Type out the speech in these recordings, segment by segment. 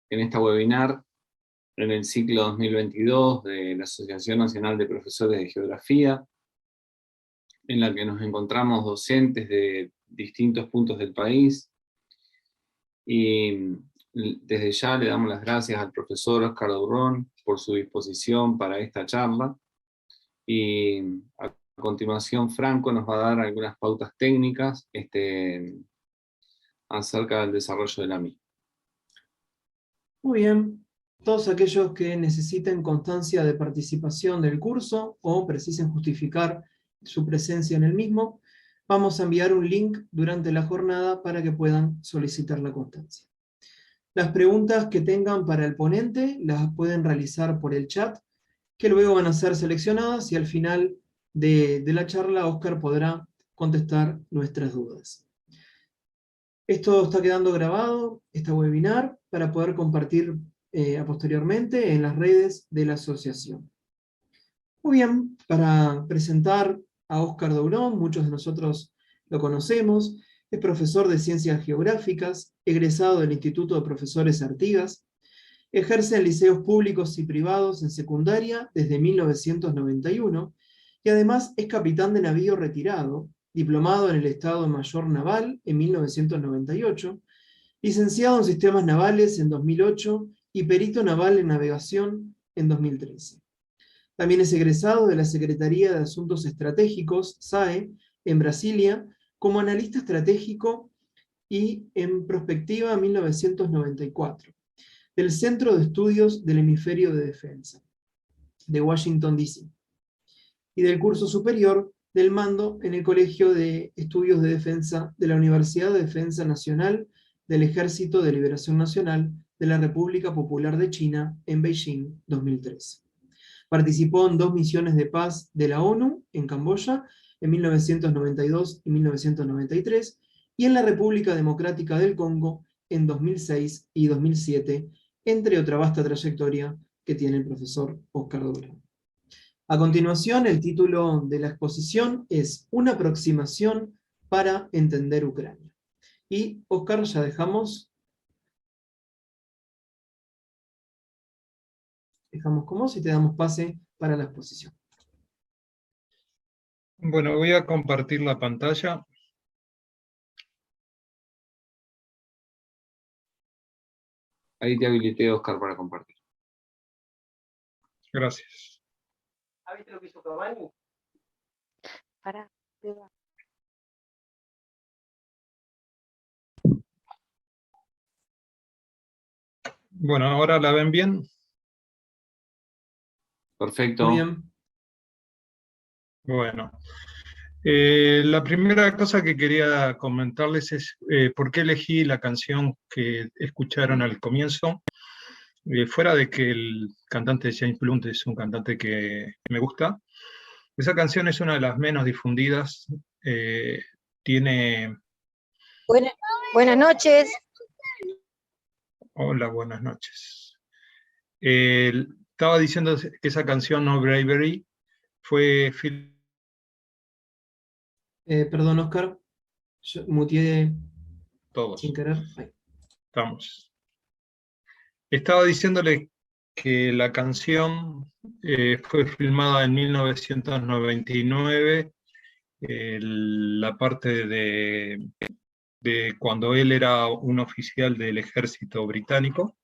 esta webinar en el ciclo 2022 de la Asociación Nacional de Profesores de Geografía, en la que nos encontramos docentes de distintos puntos del país. Y desde ya le damos las gracias al profesor Óscar Durón por su disposición para esta charla. Y a continuación Franco nos va a dar algunas pautas técnicas acerca del desarrollo de la misma. Muy bien. Todos aquellos que necesiten constancia de participación del curso o precisen justificar su presencia en el mismo, vamos a enviar un link durante la jornada para que puedan solicitar la constancia. Las preguntas que tengan para el ponente las pueden realizar por el chat, que luego van a ser seleccionadas y al final de la charla Óscar podrá contestar nuestras dudas. Esto está quedando grabado, este webinar, para poder compartir posteriormente en las redes de la asociación. Muy bien, para presentar a Óscar Durón, muchos de nosotros lo conocemos, es profesor de Ciencias Geográficas, egresado del Instituto de Profesores Artigas, ejerce en liceos públicos y privados en secundaria desde 1991, y además es capitán de navío retirado, diplomado en el Estado Mayor Naval en 1998, licenciado en Sistemas Navales en 2008 y perito naval en navegación en 2013. También es egresado de la Secretaría de Asuntos Estratégicos, SAE, en Brasilia, como analista estratégico y en Prospectiva 1994, del Centro de Estudios del Hemisferio de Defensa, de Washington, D.C., y del curso superior del mando en el Colegio de Estudios de Defensa de la Universidad de Defensa Nacional del Ejército de Liberación Nacional de la República Popular de China en Beijing 2013. Participó en 2 misiones de paz de la ONU en Camboya en 1992 y 1993, y en la República Democrática del Congo en 2006 y 2007, entre otra vasta trayectoria que tiene el profesor Óscar Durón. A continuación, el título de la exposición es Una aproximación para entender Ucrania. Y, Óscar, ya dejamos con vos y te damos pase para la exposición. Bueno, voy a compartir la pantalla. Ahí te habilité, Óscar, para compartir. Gracias. ¿Viste lo que hizo Cavani? Para. Bueno, ¿ahora la ven bien? Perfecto. Muy bien. Bueno. La primera cosa que quería comentarles es por qué elegí la canción que escucharon al comienzo. Fuera de que el cantante James Blunt es un cantante que me gusta, esa canción es una de las menos difundidas. Tiene... Buenas noches. Hola, buenas noches. Estaba diciendo que esa canción, No Bravery, fue... Perdón, Óscar, yo muteé Todos. sin querer. Ahí. Estamos. Estaba diciéndole que la canción fue filmada en 1999, la parte de cuando él era un oficial del ejército británico.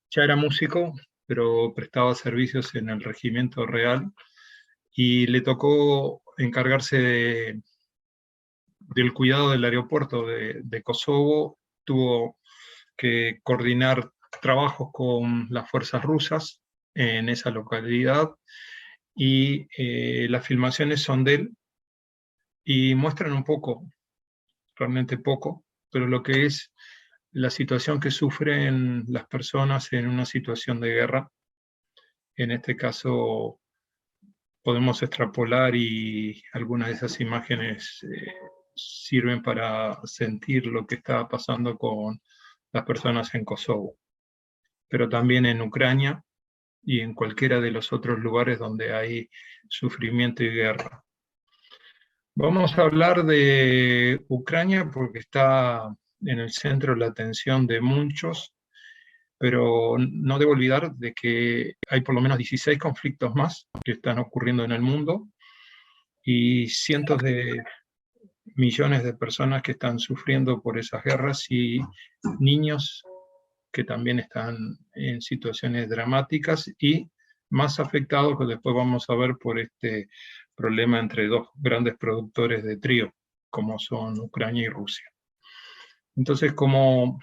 Ya era músico, pero prestaba servicios en el regimiento real, y le tocó encargarse del cuidado del aeropuerto de Kosovo. Tuvo que coordinar trabajos con las fuerzas rusas en esa localidad, y las filmaciones son de él y muestran un poco, realmente poco, pero lo que es la situación que sufren las personas en una situación de guerra. En este caso podemos extrapolar, y algunas de esas imágenes sirven para sentir lo que está pasando con las personas en Kosovo, pero también en Ucrania y en cualquiera de los otros lugares donde hay sufrimiento y guerra. Vamos a hablar de Ucrania porque está en el centro de la atención de muchos, pero no debo olvidar de que hay por lo menos 16 conflictos más que están ocurriendo en el mundo y cientos de millones de personas que están sufriendo por esas guerras y niños que también están en situaciones dramáticas y más afectados, que después vamos a ver, por este problema entre dos grandes productores de trigo, como son Ucrania y Rusia. Entonces, como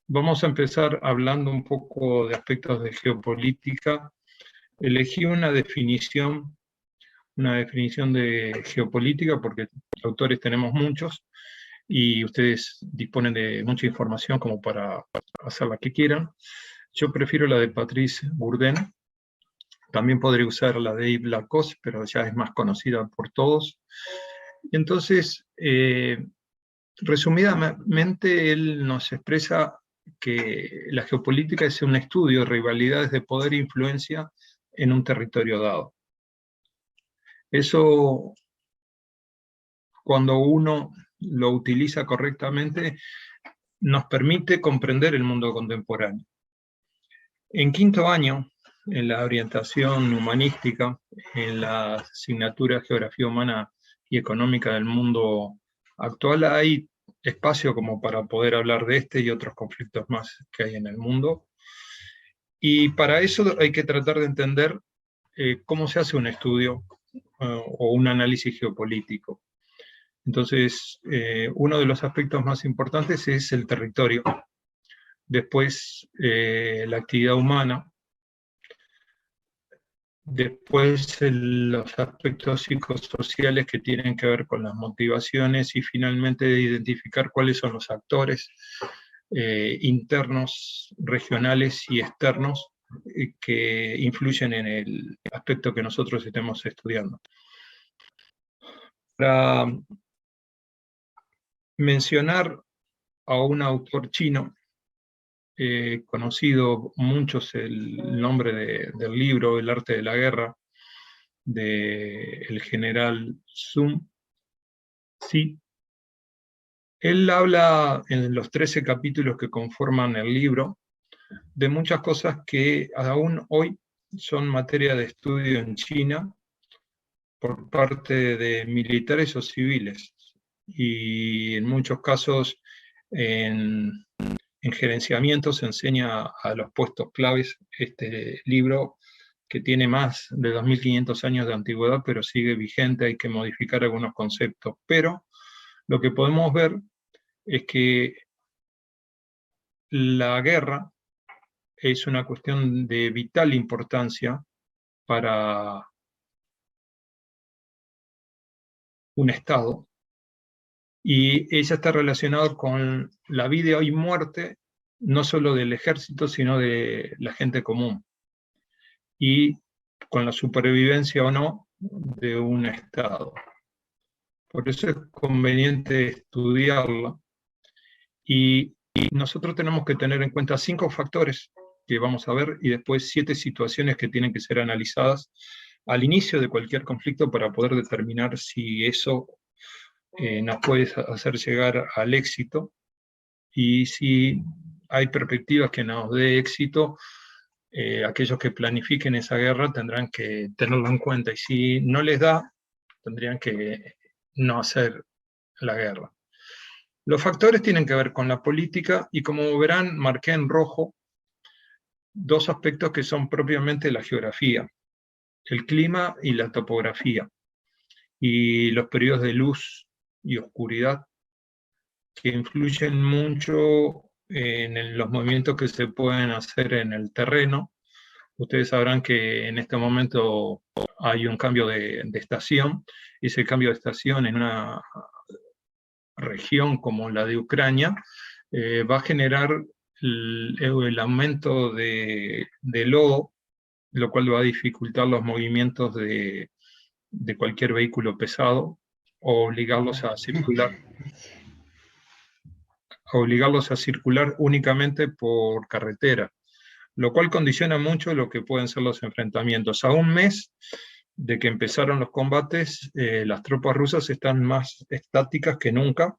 vamos a empezar hablando un poco de aspectos de geopolítica, elegí una definición de geopolítica, porque autores tenemos muchos, y ustedes disponen de mucha información como para hacer la que quieran. Yo prefiero la de Patrice Bourdain. También podría usar la de Yves Lacoste, pero ya es más conocida por todos. Entonces, resumidamente, él nos expresa que la geopolítica es un estudio de rivalidades de poder e influencia en un territorio dado. Eso, cuando uno lo utiliza correctamente, nos permite comprender el mundo contemporáneo. En quinto año, en la orientación humanística, en la asignatura Geografía Humana y Económica del Mundo Actual, hay espacio como para poder hablar de este y otros conflictos más que hay en el mundo. Y para eso hay que tratar de entender cómo se hace un estudio o un análisis geopolítico. Entonces, uno de los aspectos más importantes es el territorio. Después, la actividad humana. Después, los aspectos psicosociales que tienen que ver con las motivaciones, y finalmente identificar cuáles son los actores internos, regionales y externos que influyen en el aspecto que nosotros estemos estudiando. Para mencionar a un autor chino, conocido muchos el nombre del libro El arte de la guerra, del general Sun Tzu. Él habla en los 13 capítulos que conforman el libro de muchas cosas que aún hoy son materia de estudio en China por parte de militares o civiles, y en muchos casos en gerenciamiento se enseña a los puestos claves. Este libro, que tiene más de 2500 años de antigüedad, pero sigue vigente, hay que modificar algunos conceptos. Pero lo que podemos ver es que la guerra es una cuestión de vital importancia para un Estado, y ella está relacionada con la vida y muerte, no solo del ejército, sino de la gente común, y con la supervivencia o no de un Estado. Por eso es conveniente estudiarla, y nosotros tenemos que tener en cuenta 5 factores que vamos a ver, y después 7 situaciones que tienen que ser analizadas al inicio de cualquier conflicto para poder determinar si eso nos puede hacer llegar al éxito, y si hay perspectivas que nos dé éxito, aquellos que planifiquen esa guerra tendrán que tenerlo en cuenta, y si no les da, tendrían que no hacer la guerra. Los factores tienen que ver con la política, y como verán, marqué en rojo 2 aspectos que son propiamente la geografía: el clima y la topografía, y los periodos de luz y oscuridad, que influyen mucho en los movimientos que se pueden hacer en el terreno. Ustedes sabrán que en este momento hay un cambio de estación, y ese cambio de estación en una región como la de Ucrania va a generar el aumento de lodo, lo cual va a dificultar los movimientos de cualquier vehículo pesado, o obligarlos a circular únicamente por carretera, lo cual condiciona mucho lo que pueden ser los enfrentamientos. A un mes de que empezaron los combates, las tropas rusas están más estáticas que nunca,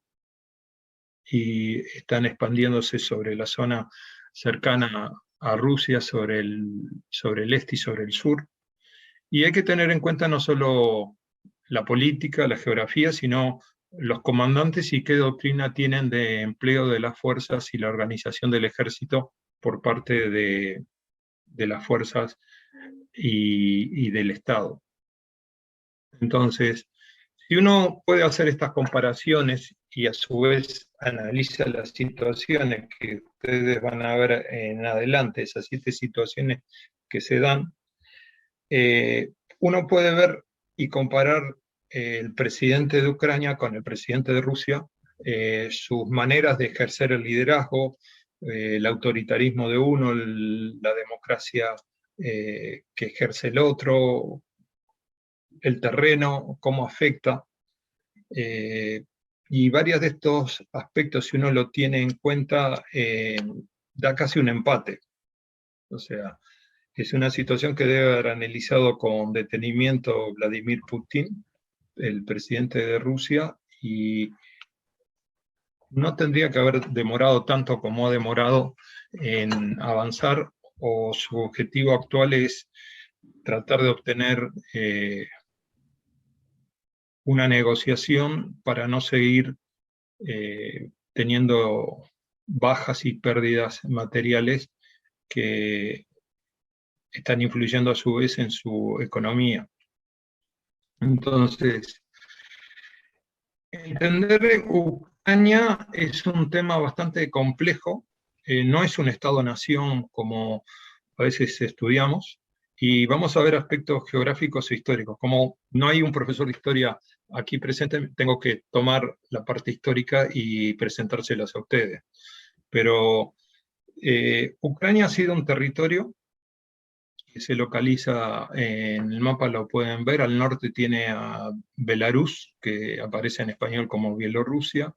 y están expandiéndose sobre la zona cercana a Rusia, sobre el este y sobre el sur. Y hay que tener en cuenta no solo la política, la geografía, sino los comandantes y qué doctrina tienen de empleo de las fuerzas y la organización del ejército por parte de las fuerzas y del Estado. Entonces, si uno puede hacer estas comparaciones y a su vez analiza las situaciones que ustedes van a ver en adelante, esas 7 situaciones que se dan, uno puede ver y comparar el presidente de Ucrania con el presidente de Rusia, sus maneras de ejercer el liderazgo, el autoritarismo de uno, la democracia que ejerce el otro, el terreno, cómo afecta. Y varios de estos aspectos, si uno lo tiene en cuenta, da casi un empate. O sea, es una situación que debe haber analizado con detenimiento Vladimir Putin, el presidente de Rusia, y no tendría que haber demorado tanto como ha demorado en avanzar, o su objetivo actual es tratar de obtener una negociación para no seguir teniendo bajas y pérdidas materiales que están influyendo a su vez en su economía. Entonces, entender Ucrania es un tema bastante complejo, no es un Estado-nación como a veces estudiamos, y vamos a ver aspectos geográficos e históricos. Como no hay un profesor de historia aquí presente, tengo que tomar la parte histórica y presentárselas a ustedes. Pero Ucrania ha sido un territorio que se localiza en el mapa, lo pueden ver, al norte tiene a Belarus, que aparece en español como Bielorrusia,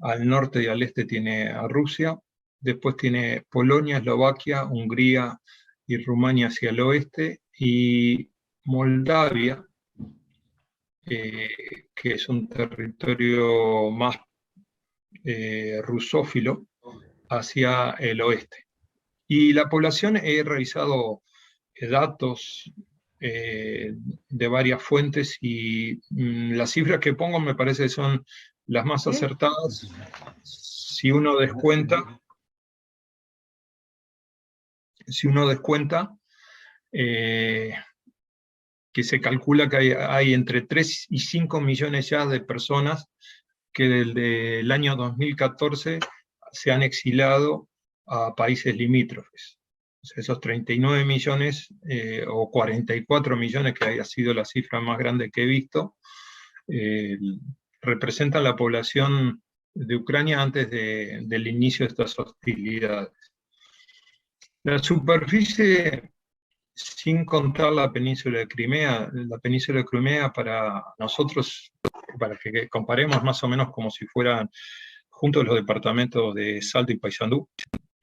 al norte y al este tiene a Rusia, después tiene Polonia, Eslovaquia, Hungría y Rumania hacia el oeste, y Moldavia, que es un territorio más rusófilo, hacia el oeste. Y la población, he revisado datos de varias fuentes y las cifras que pongo me parece que son las más acertadas. Si uno descuenta que se calcula que hay entre 3 y 5 millones ya de personas que desde el año 2014 se han exilado a países limítrofes. O sea, esos 39 millones o 44 millones, que haya sido la cifra más grande que he visto, representan la población de Ucrania antes del inicio de estas hostilidades. La superficie, sin contar la península de Crimea para nosotros, para que comparemos más o menos como si fueran juntos los departamentos de Salta y Paysandú,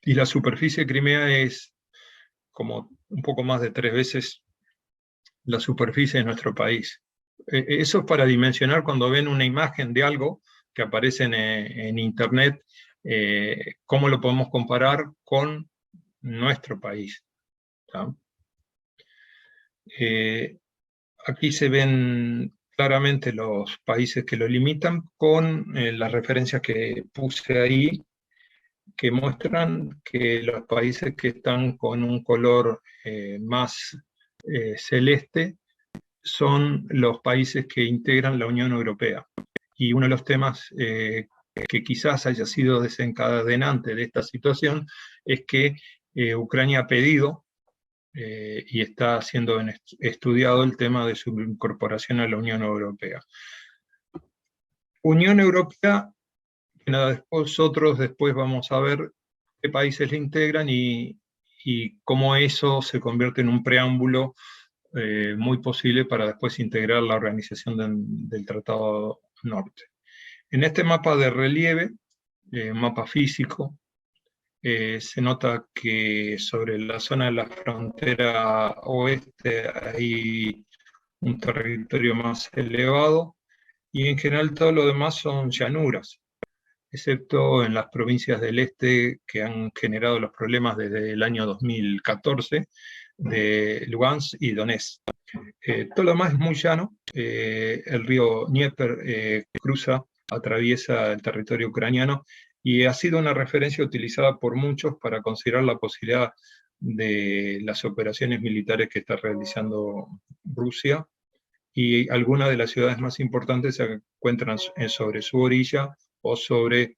y la superficie de Crimea es como un poco más de 3 veces la superficie de nuestro país. Eso es para dimensionar cuando ven una imagen de algo que aparece en internet, cómo lo podemos comparar con nuestro país. Aquí se ven claramente los países que lo limitan con las referencias que puse ahí, que muestran que los países que están con un color más celeste son los países que integran la Unión Europea. Y uno de los temas que quizás haya sido desencadenante de esta situación es que Ucrania ha pedido y está siendo estudiado el tema de su incorporación a la Unión Europea. Unión Europea, que nosotros después vamos a ver qué países le integran y cómo eso se convierte en un preámbulo muy posible para después integrar la organización del Tratado Norte. En este mapa de relieve, mapa físico, se nota que sobre la zona de la frontera oeste hay un territorio más elevado, y en general todo lo demás son llanuras. excepto en las provincias del este que han generado los problemas desde el año 2014, de Lugansk y Donetsk. Todo lo demás es muy llano. El río Dnieper atraviesa el territorio ucraniano y ha sido una referencia utilizada por muchos para considerar la posibilidad de las operaciones militares que está realizando Rusia, y algunas de las ciudades más importantes se encuentran sobre su orilla o sobre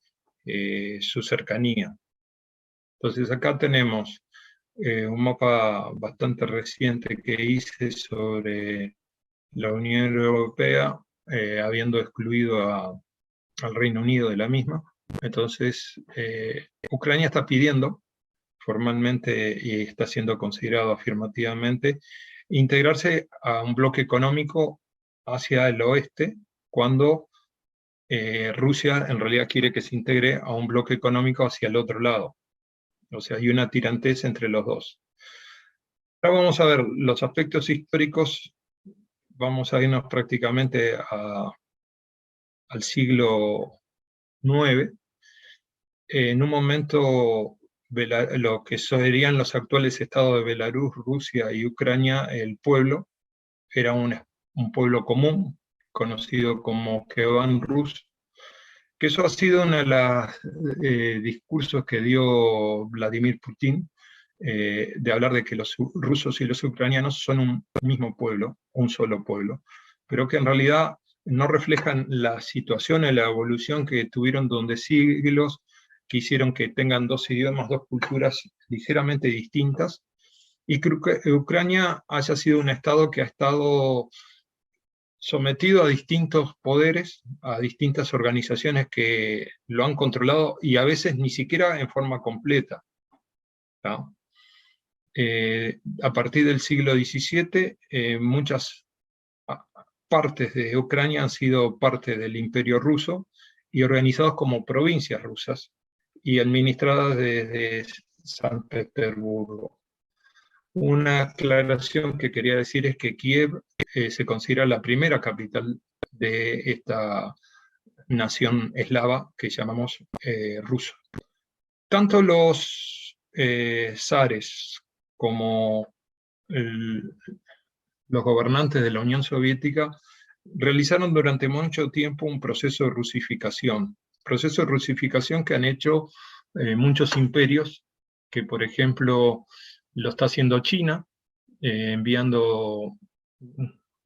su cercanía. Entonces acá tenemos un mapa bastante reciente que hice sobre la Unión Europea, habiendo excluido al Reino Unido de la misma. Entonces, Ucrania está pidiendo formalmente, y está siendo considerado afirmativamente, integrarse a un bloque económico hacia el oeste, cuando Rusia en realidad quiere que se integre a un bloque económico hacia el otro lado. O sea, hay una tirantez entre los dos. Ahora vamos a ver los aspectos históricos. Vamos a irnos prácticamente al siglo IX. En un momento, lo que serían los actuales estados de Belarus, Rusia y Ucrania, el pueblo era un pueblo común, conocido como Kievan Rus, que eso ha sido uno de los discursos que dio Vladimir Putin, de hablar de que los rusos y los ucranianos son un mismo pueblo, un solo pueblo, pero que en realidad no reflejan la situación y la evolución que tuvieron durante siglos, que hicieron que tengan dos idiomas, dos culturas ligeramente distintas, y que Ucrania haya sido un estado que ha estado sometido a distintos poderes, a distintas organizaciones que lo han controlado, y a veces ni siquiera en forma completa, ¿no? A partir del siglo XVII, muchas partes de Ucrania han sido parte del Imperio Ruso y organizados como provincias rusas y administradas desde San Petersburgo. Una aclaración que quería decir es que Kiev se considera la primera capital de esta nación eslava que llamamos ruso. Tanto los zares como los gobernantes de la Unión Soviética realizaron durante mucho tiempo un proceso de rusificación que han hecho muchos imperios, que por ejemplo lo está haciendo China, enviando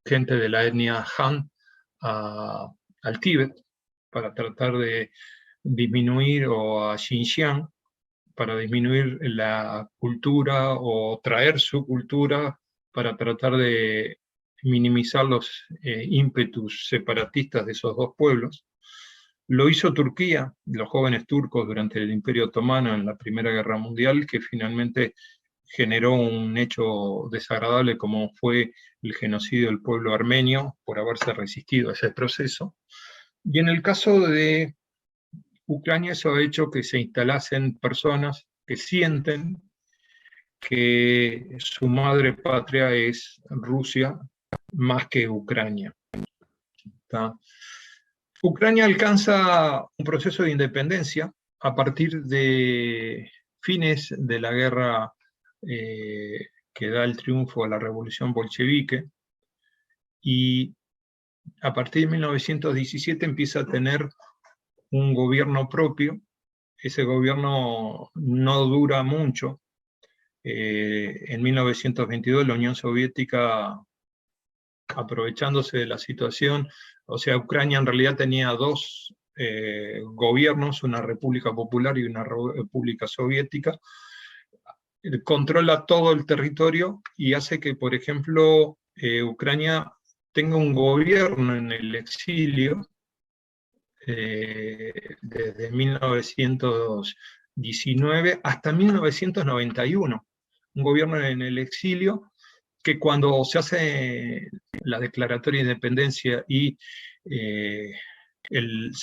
gente de la etnia Han al Tíbet para tratar de disminuir, o a Xinjiang, para disminuir la cultura o traer su cultura, para tratar de minimizar los ímpetus separatistas de esos dos pueblos. Lo hizo Turquía, los jóvenes turcos durante el Imperio Otomano en la Primera Guerra Mundial, que finalmente generó un hecho desagradable como fue el genocidio del pueblo armenio por haberse resistido a ese proceso. Y en el caso de Ucrania, eso ha hecho que se instalasen personas que sienten que su madre patria es Rusia más que Ucrania. ¿Está? Ucrania alcanza un proceso de independencia a partir de fines de la guerra que da el triunfo a la revolución bolchevique, y a partir de 1917 empieza a tener un gobierno propio. Ese gobierno no dura mucho. En 1922 la Unión Soviética, aprovechándose de la situación, o sea, Ucrania en realidad tenía dos gobiernos, una república popular y una república soviética, controla todo el territorio y hace que, por ejemplo, Ucrania tenga un gobierno en el exilio desde 1919 hasta 1991, un gobierno en el exilio que, cuando se hace la declaratoria de independencia y se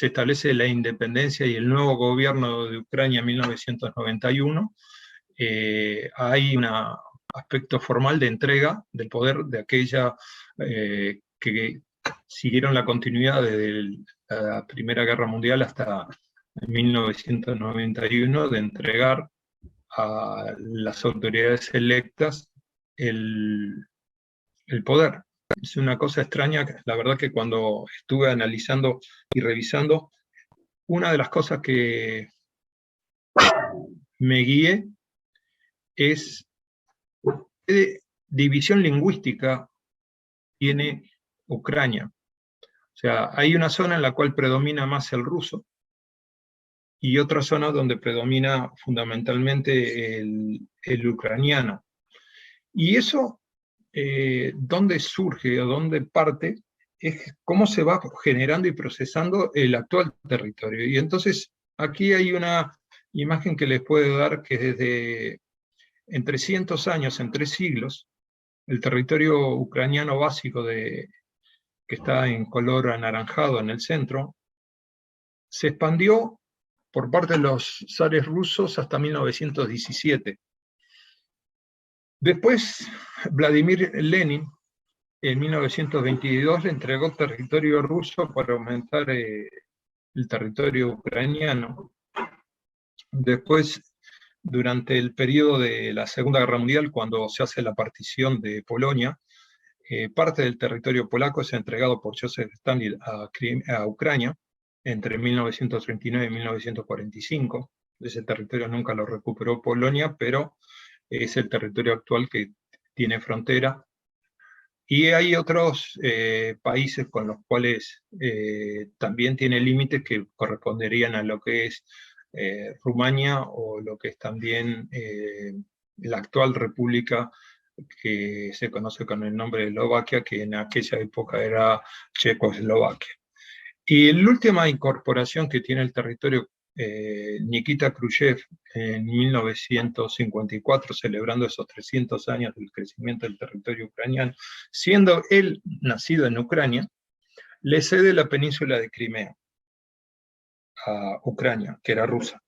establece la independencia y el nuevo gobierno de Ucrania en 1991, hay un aspecto formal de entrega del poder de aquella que siguieron la continuidad desde la Primera Guerra Mundial hasta en 1991 de entregar a las autoridades electas el poder. Es una cosa extraña, la verdad que cuando estuve analizando y revisando, una de las cosas que me guié es qué división lingüística tiene Ucrania. O sea, hay una zona en la cual predomina más el ruso y otra zona donde predomina fundamentalmente el ucraniano. Y eso, ¿dónde surge o dónde parte? Es cómo se va generando y procesando el actual territorio. Y entonces aquí hay una imagen que les puedo dar que desde en 300 años, en 3 siglos, el territorio ucraniano básico que está en color anaranjado en el centro, se expandió por parte de los zares rusos hasta 1917. Después, Vladimir Lenin, en 1922, le entregó territorio ruso para aumentar el territorio ucraniano. Después, durante el periodo de la Segunda Guerra Mundial, cuando se hace la partición de Polonia, parte del territorio polaco es entregado por Joseph Stalin a Ucrania entre 1939 y 1945. Ese territorio nunca lo recuperó Polonia, pero es el territorio actual que tiene frontera. Y hay otros países con los cuales también tiene límites que corresponderían a lo que es Rumania o lo que es también la actual república que se conoce con el nombre de Eslovaquia, que en aquella época era Checoslovaquia. Y la última incorporación que tiene el territorio Nikita Khrushchev en 1954, celebrando esos 300 años del crecimiento del territorio ucraniano, siendo él nacido en Ucrania, le cede la península de Crimea a Ucrania, que era rusa.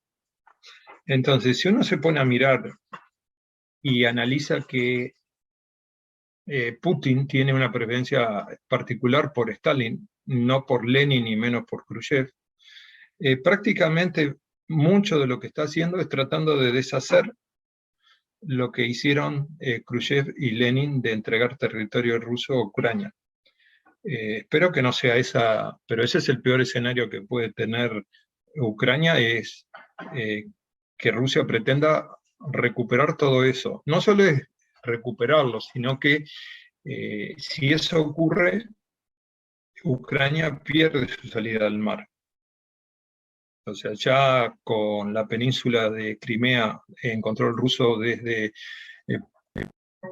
Entonces, si uno se pone a mirar y analiza que Putin tiene una preferencia particular por Stalin, no por Lenin ni menos por Khrushchev, prácticamente mucho de lo que está haciendo es tratando de deshacer lo que hicieron Khrushchev y Lenin de entregar territorio ruso a Ucrania. Espero que no sea esa, pero ese es el peor escenario que puede tener Ucrania, es que Rusia pretenda recuperar todo eso. No solo es recuperarlo, sino que si eso ocurre, Ucrania pierde su salida al mar. O sea, ya con la península de Crimea en control ruso desde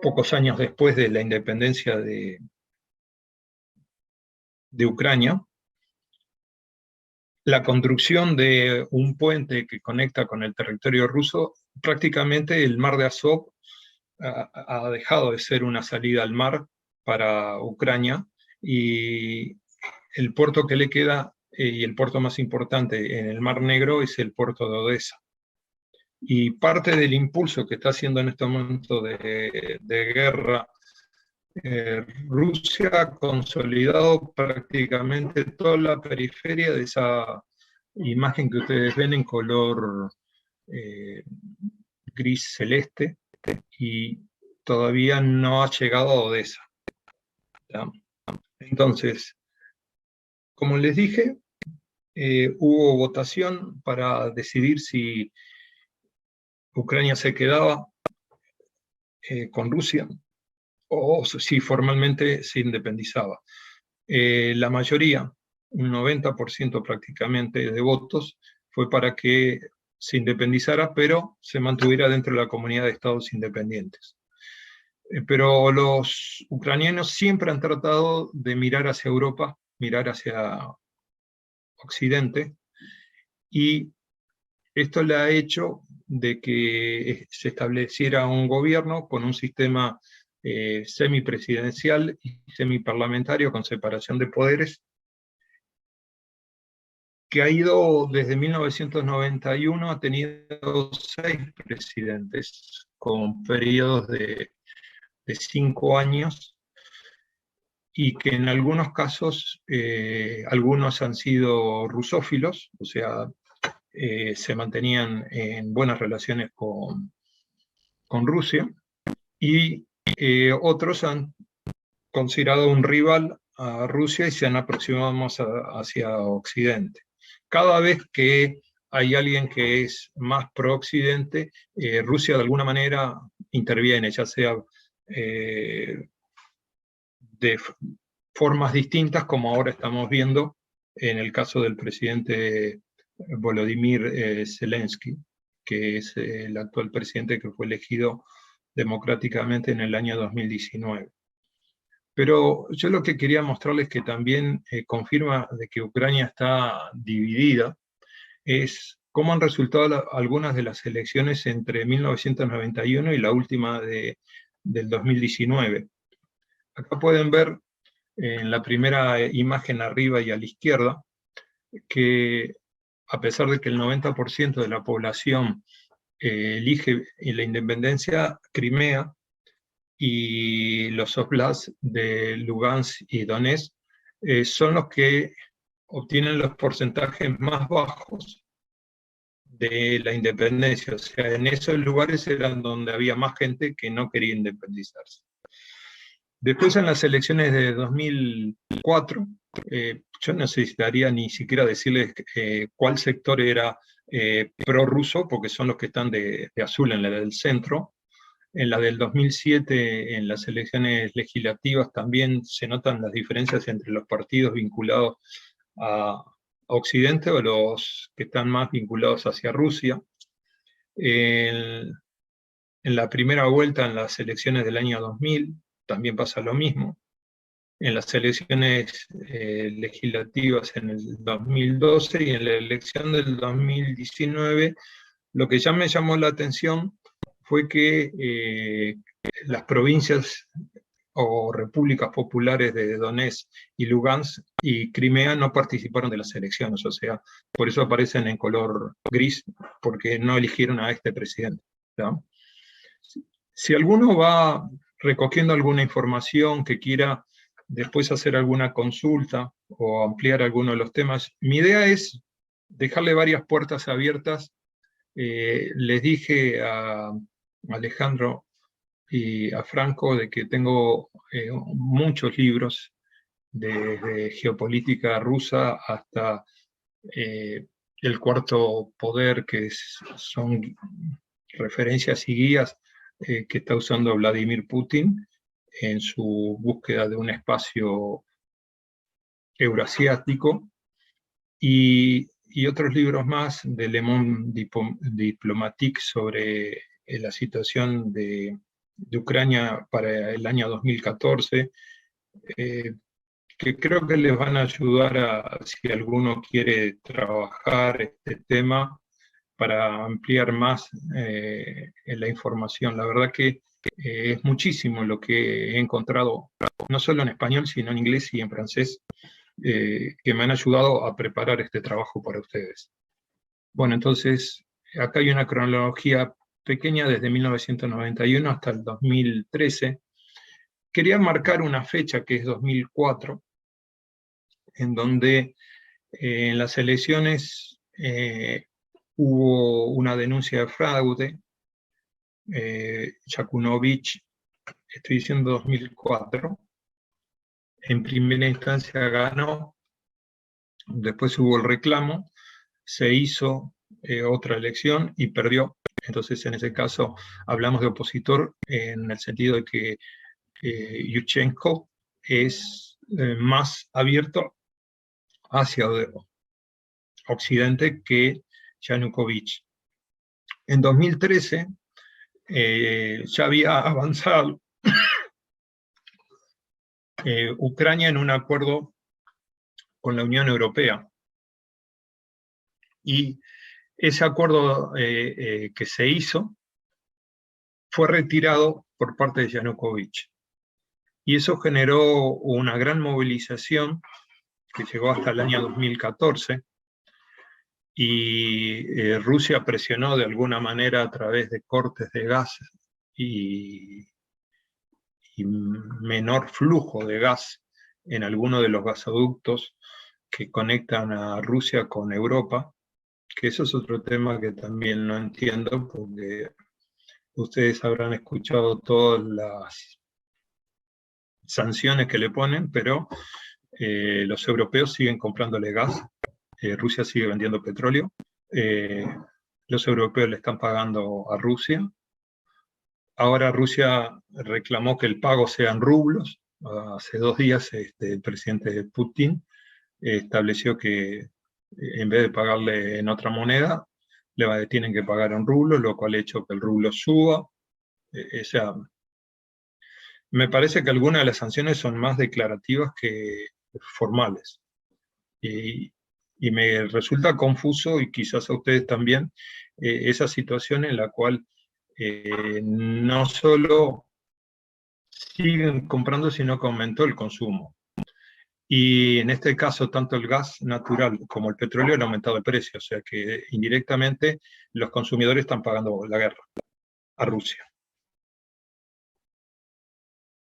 pocos años después de la independencia de Ucrania, la construcción de un puente que conecta con el territorio ruso, prácticamente el mar de Azov ha dejado de ser una salida al mar para Ucrania, y el puerto que le queda, y el puerto más importante en el Mar Negro, es el puerto de Odessa. Y parte del impulso que está haciendo en este momento de guerra Rusia ha consolidado prácticamente toda la periferia de esa imagen que ustedes ven en color gris celeste, y todavía no ha llegado a Odessa. ¿Ya? Entonces, como les dije, hubo votación para decidir si Ucrania se quedaba con Rusia o si formalmente se independizaba. La mayoría, un 90% prácticamente de votos, fue para que se independizara, pero se mantuviera dentro de la comunidad de estados independientes. Pero los ucranianos siempre han tratado de mirar hacia Europa, mirar hacia Occidente, y esto le ha hecho de que se estableciera un gobierno con un sistema semipresidencial y semiparlamentario con separación de poderes, que ha ido desde 1991, ha tenido 6 presidentes con periodos de 5 años, y que en algunos casos, algunos han sido rusófilos, o sea, se mantenían en buenas relaciones con Rusia, y otros han considerado un rival a Rusia y se han aproximado más hacia Occidente. Cada vez que hay alguien que es más pro-Occidente, Rusia de alguna manera interviene, ya sea de formas distintas, como ahora estamos viendo en el caso del presidente Volodymyr Zelensky, que es el actual presidente que fue elegido democráticamente en el año 2019. Pero yo lo que quería mostrarles que también confirma de que Ucrania está dividida es cómo han resultado algunas de las elecciones entre 1991 y la última del 2019. Acá pueden ver en la primera imagen arriba y a la izquierda que a pesar de que el 90% de la población elige la independencia, Crimea y los oblasts de Lugansk y Donetsk son los que obtienen los porcentajes más bajos de la independencia. O sea, en esos lugares eran donde había más gente que no quería independizarse. Después, en las elecciones de 2004, yo no necesitaría ni siquiera decirles cuál sector era prorruso, porque son los que están de azul en la del centro. En la del 2007, en las elecciones legislativas, también se notan las diferencias entre los partidos vinculados a Occidente o los que están más vinculados hacia Rusia. En la primera vuelta, en las elecciones del año 2000, también pasa lo mismo. En las elecciones legislativas en el 2012 y en la elección del 2019, lo que ya me llamó la atención fue que las provincias o repúblicas populares de Donetsk y Lugansk y Crimea no participaron de las elecciones, o sea, por eso aparecen en color gris, porque no eligieron a este presidente, ¿no? Si alguno va recogiendo alguna información que quiera después hacer alguna consulta o ampliar alguno de los temas, mi idea es dejarle varias puertas abiertas. Les dije a Alejandro y a Franco de que tengo muchos libros desde geopolítica rusa hasta el cuarto poder, que son referencias y guías que está usando Vladimir Putin en su búsqueda de un espacio eurasiático, y otros libros más de Le Monde Diplomatique sobre la situación de Ucrania para el año 2014, que creo que les van a ayudar si alguno quiere trabajar este tema para ampliar más en la información. La verdad que es muchísimo lo que he encontrado, no solo en español, sino en inglés y en francés, que me han ayudado a preparar este trabajo para ustedes. Bueno, entonces, acá hay una cronología pequeña desde 1991 hasta el 2013. Quería marcar una fecha que es 2004, en donde en las elecciones hubo una denuncia de fraude. Yakunovich, estoy diciendo 2004, en primera instancia ganó, después hubo el reclamo, se hizo otra elección y perdió. Entonces, en ese caso, hablamos de opositor en el sentido de que Yushchenko es más abierto hacia Occidente que Yanukovych. En 2013 ya había avanzado Ucrania en un acuerdo con la Unión Europea. Y ese acuerdo que se hizo fue retirado por parte de Yanukovych. Y eso generó una gran movilización que llegó hasta el año 2014, y Rusia presionó de alguna manera a través de cortes de gas y menor flujo de gas en algunos de los gasoductos que conectan a Rusia con Europa, que eso es otro tema que también no entiendo, porque ustedes habrán escuchado todas las sanciones que le ponen, pero los europeos siguen comprándole gas, Rusia sigue vendiendo petróleo, los europeos le están pagando a Rusia. Ahora Rusia reclamó que el pago sea en rublos. Hace 2 días el presidente Putin estableció que en vez de pagarle en otra moneda, tienen que pagar en rublos, lo cual ha hecho que el rublo suba. O sea, me parece que algunas de las sanciones son más declarativas que formales. Y me resulta confuso, y quizás a ustedes también, esa situación en la cual no solo siguen comprando, sino que aumentó el consumo. Y en este caso, tanto el gas natural como el petróleo han aumentado el precio, o sea que indirectamente los consumidores están pagando la guerra a Rusia.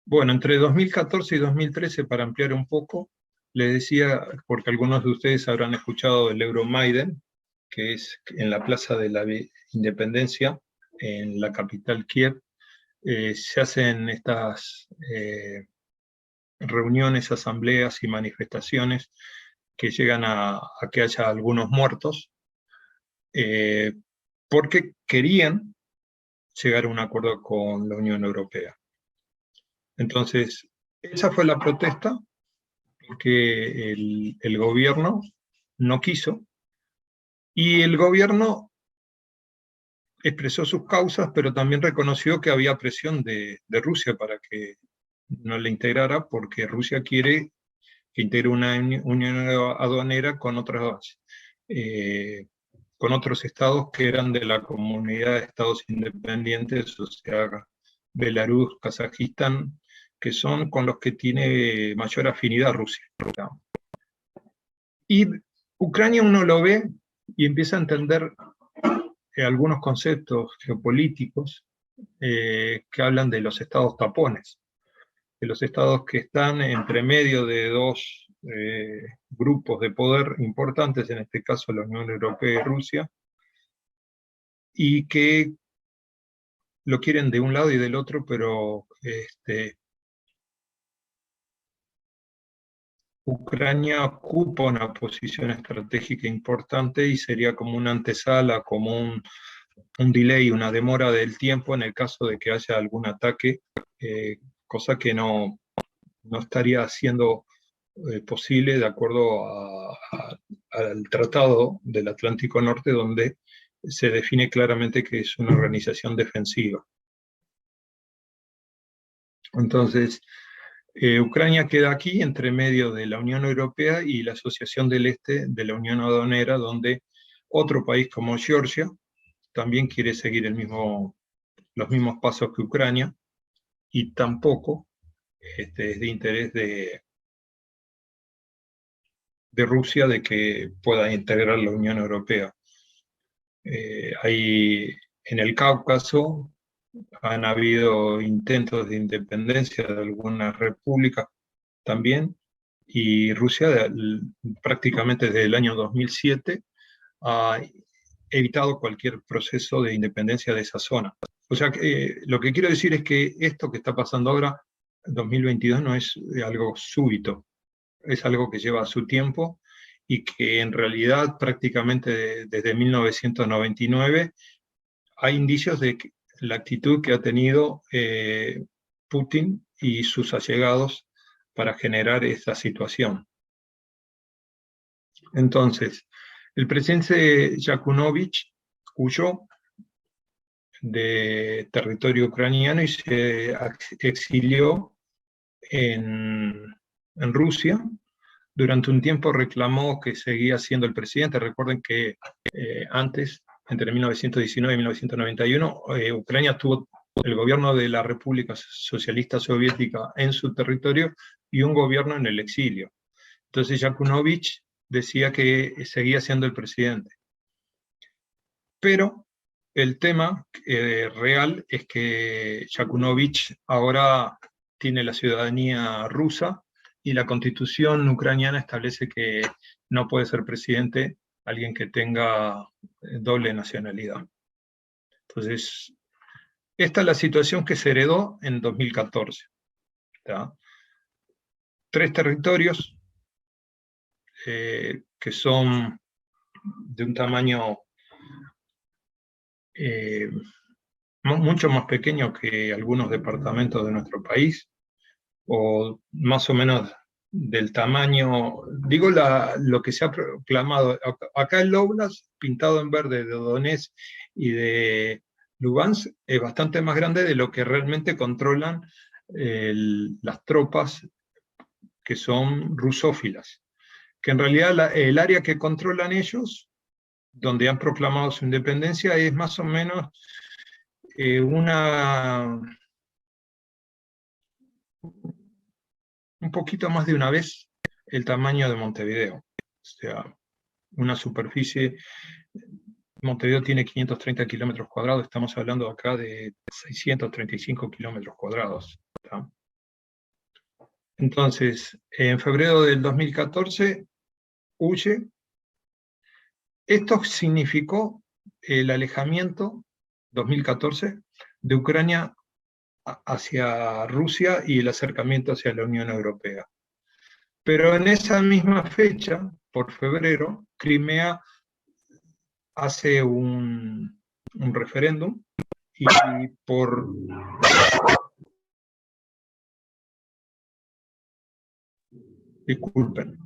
Bueno, entre 2014 y 2013, para ampliar un poco, les decía, porque algunos de ustedes habrán escuchado el Euromaidan, que es en la Plaza de la Independencia, en la capital Kiev, se hacen estas reuniones, asambleas y manifestaciones que llegan a que haya algunos muertos, porque querían llegar a un acuerdo con la Unión Europea. Entonces, esa fue la protesta, porque el gobierno no quiso, y el gobierno expresó sus causas, pero también reconoció que había presión de Rusia para que no le integrara, porque Rusia quiere que integre una unión aduanera con otros estados que eran de la comunidad de estados independientes, o sea, Belarus, Kazajistán, que son con los que tiene mayor afinidad Rusia. Y Ucrania uno lo ve y empieza a entender algunos conceptos geopolíticos que hablan de los estados tapones, de los estados que están entre medio de dos grupos de poder importantes, en este caso la Unión Europea y Rusia, y que lo quieren de un lado y del otro, pero Ucrania ocupa una posición estratégica importante y sería como una antesala, como un delay, una demora del tiempo en el caso de que haya algún ataque, cosa que no estaría siendo posible de acuerdo al Tratado del Atlántico Norte, donde se define claramente que es una organización defensiva. Entonces, Ucrania queda aquí entre medio de la Unión Europea y la Asociación del Este de la Unión Aduanera, donde otro país como Georgia también quiere seguir los mismos pasos que Ucrania, y tampoco es de interés de Rusia de que pueda integrar la Unión Europea. Ahí en el Cáucaso han habido intentos de independencia de algunas repúblicas también, y Rusia prácticamente desde el año 2007 ha evitado cualquier proceso de independencia de esa zona. O sea, lo que quiero decir es que esto que está pasando ahora, en 2022, no es algo súbito, es algo que lleva su tiempo, y que en realidad prácticamente desde 1999 hay indicios de que la actitud que ha tenido Putin y sus allegados para generar esta situación. Entonces, el presidente Yanukovych huyó de territorio ucraniano y se exilió en Rusia. Durante un tiempo reclamó que seguía siendo el presidente. Recuerden que antes, entre 1919 y 1991, Ucrania tuvo el gobierno de la República Socialista Soviética en su territorio y un gobierno en el exilio. Entonces Yanukovych decía que seguía siendo el presidente. Pero el tema real es que Yanukovych ahora tiene la ciudadanía rusa, y la constitución ucraniana establece que no puede ser presidente alguien que tenga doble nacionalidad. Entonces, esta es la situación que se heredó en 2014. ¿Tá? 3 territorios que son de un tamaño mucho más pequeño que algunos departamentos de nuestro país, o más o menos del tamaño, digo lo que se ha proclamado, acá el Oblast, pintado en verde, de Donetsk y de Lugansk, es bastante más grande de lo que realmente controlan las tropas que son rusófilas, que en realidad el área que controlan ellos, donde han proclamado su independencia, es más o menos un poquito más de una vez el tamaño de Montevideo. O sea, una superficie, Montevideo tiene 530 kilómetros cuadrados, estamos hablando acá de 635 kilómetros cuadrados. ¿Tá? Entonces, en febrero del 2014, huye. Esto significó el alejamiento, 2014, de Ucrania hacia Rusia y el acercamiento hacia la Unión Europea. Pero en esa misma fecha, por febrero, Crimea hace un referéndum y por... Disculpen.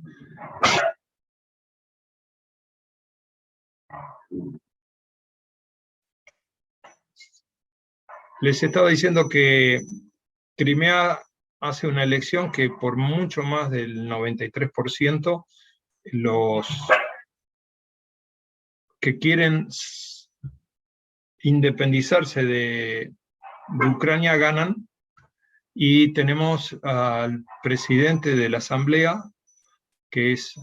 Les estaba diciendo que Crimea hace una elección que por mucho más del 93% los que quieren independizarse de Ucrania ganan, y tenemos al presidente de la Asamblea, que es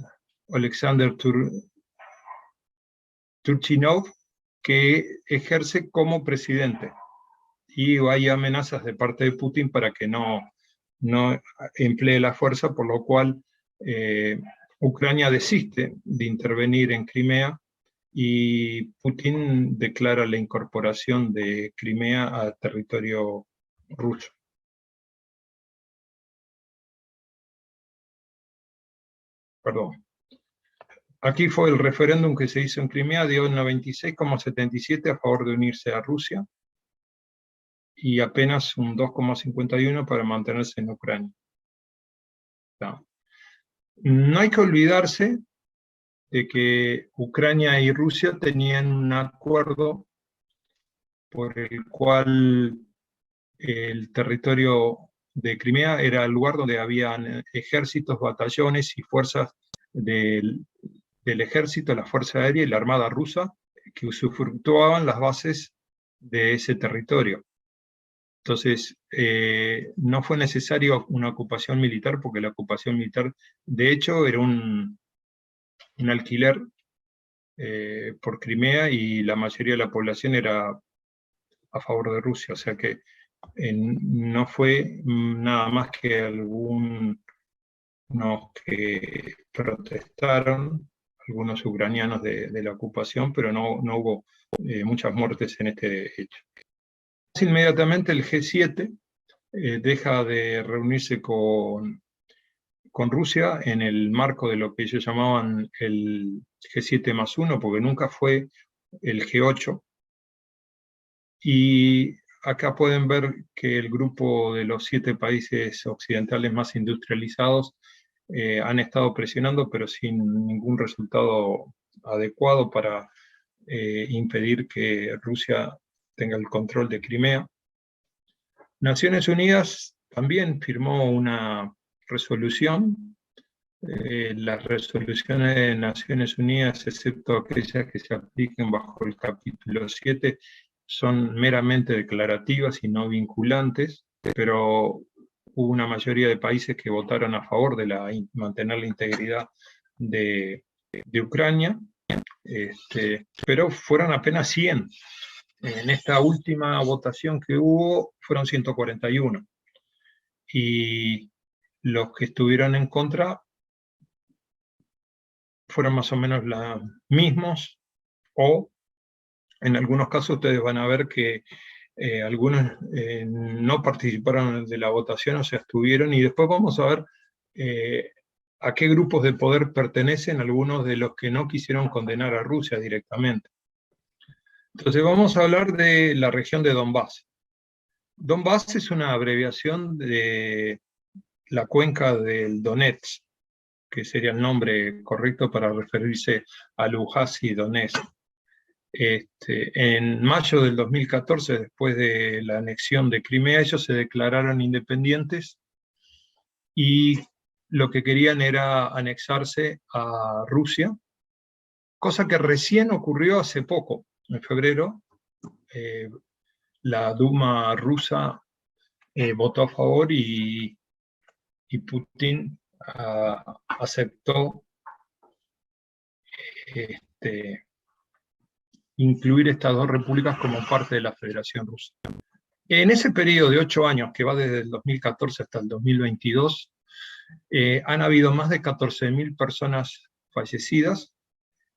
Alexander Turchinov, que ejerce como presidente. Y hay amenazas de parte de Putin para que no emplee la fuerza, por lo cual Ucrania desiste de intervenir en Crimea y Putin declara la incorporación de Crimea a territorio ruso. Perdón. Aquí fue el referéndum que se hizo en Crimea, dio un 96,77 a favor de unirse a Rusia y apenas un 2,51 para mantenerse en Ucrania. No hay que olvidarse de que Ucrania y Rusia tenían un acuerdo por el cual el territorio de Crimea era el lugar donde habían ejércitos, batallones y fuerzas del ejército, la Fuerza Aérea y la Armada Rusa, que usufructuaban las bases de ese territorio. Entonces, no fue necesario una ocupación militar, porque la ocupación militar, de hecho, era un alquiler por Crimea, y la mayoría de la población era a favor de Rusia, o sea que no fue nada más que algunos que protestaron, algunos ucranianos de la ocupación, pero no hubo muchas muertes en este hecho. Inmediatamente el G7 deja de reunirse con Rusia en el marco de lo que ellos llamaban el G7+1, porque nunca fue el G8. Y acá pueden ver que el grupo de los 7 países occidentales más industrializados han estado presionando, pero sin ningún resultado adecuado para impedir que Rusia tenga el control de Crimea. Naciones Unidas también firmó una resolución. Las resoluciones de Naciones Unidas, excepto aquellas que se apliquen bajo el capítulo 7, son meramente declarativas y no vinculantes, pero hubo una mayoría de países que votaron a favor de mantener la integridad de Ucrania, pero fueron apenas 100. En esta última votación que hubo fueron 141. Y los que estuvieron en contra fueron más o menos los mismos, o en algunos casos ustedes van a ver que algunos no participaron de la votación o se abstuvieron, y después vamos a ver a qué grupos de poder pertenecen algunos de los que no quisieron condenar a Rusia directamente. Entonces vamos a hablar de la región de Donbass. Donbass es una abreviación de la cuenca del Donetsk, que sería el nombre correcto para referirse a Luhansk y Donetsk. En mayo del 2014, después de la anexión de Crimea, ellos se declararon independientes y lo que querían era anexarse a Rusia, cosa que recién ocurrió hace poco, en febrero. La Duma rusa votó a favor y Putin aceptó incluir estas dos repúblicas como parte de la Federación Rusa. En ese periodo de 8 años, que va desde el 2014 hasta el 2022, han habido más de 14.000 personas fallecidas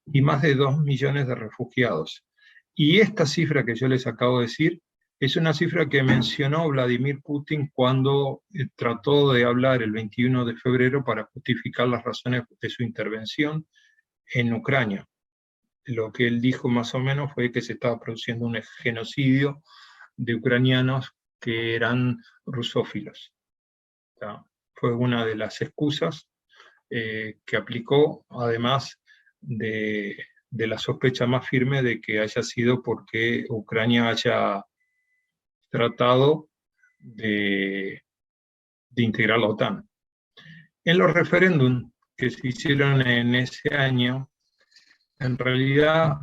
y más de 2 millones de refugiados. Y esta cifra que yo les acabo de decir es una cifra que mencionó Vladimir Putin cuando trató de hablar el 21 de febrero para justificar las razones de su intervención en Ucrania. Lo que él dijo más o menos fue que se estaba produciendo un genocidio de ucranianos que eran rusófilos. O sea, fue una de las excusas que aplicó, además de la sospecha más firme de que haya sido porque Ucrania haya tratado de integrar la OTAN. En los referéndums que se hicieron en ese año, en realidad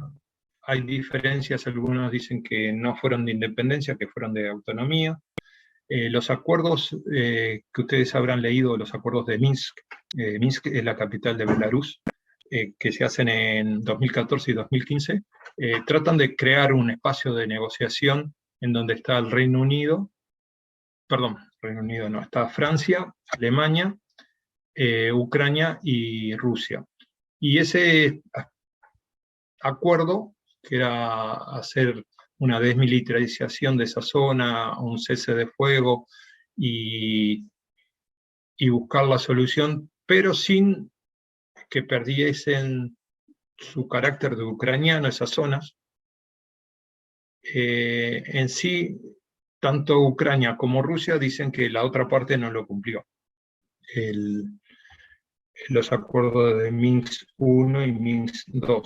hay diferencias. Algunos dicen que no fueron de independencia, que fueron de autonomía. Los acuerdos que ustedes habrán leído, los acuerdos de Minsk, Minsk es la capital de Belarus, que se hacen en 2014 y 2015, tratan de crear un espacio de negociación en donde está el Reino Unido no, está Francia, Alemania, Ucrania y Rusia. Y ese acuerdo, que era hacer una desmilitarización de esa zona, un cese de fuego y buscar la solución, pero sin que perdiesen su carácter de ucraniano esas zonas. En sí, tanto Ucrania como Rusia dicen que la otra parte no lo cumplió. Los acuerdos de Minsk I y Minsk II.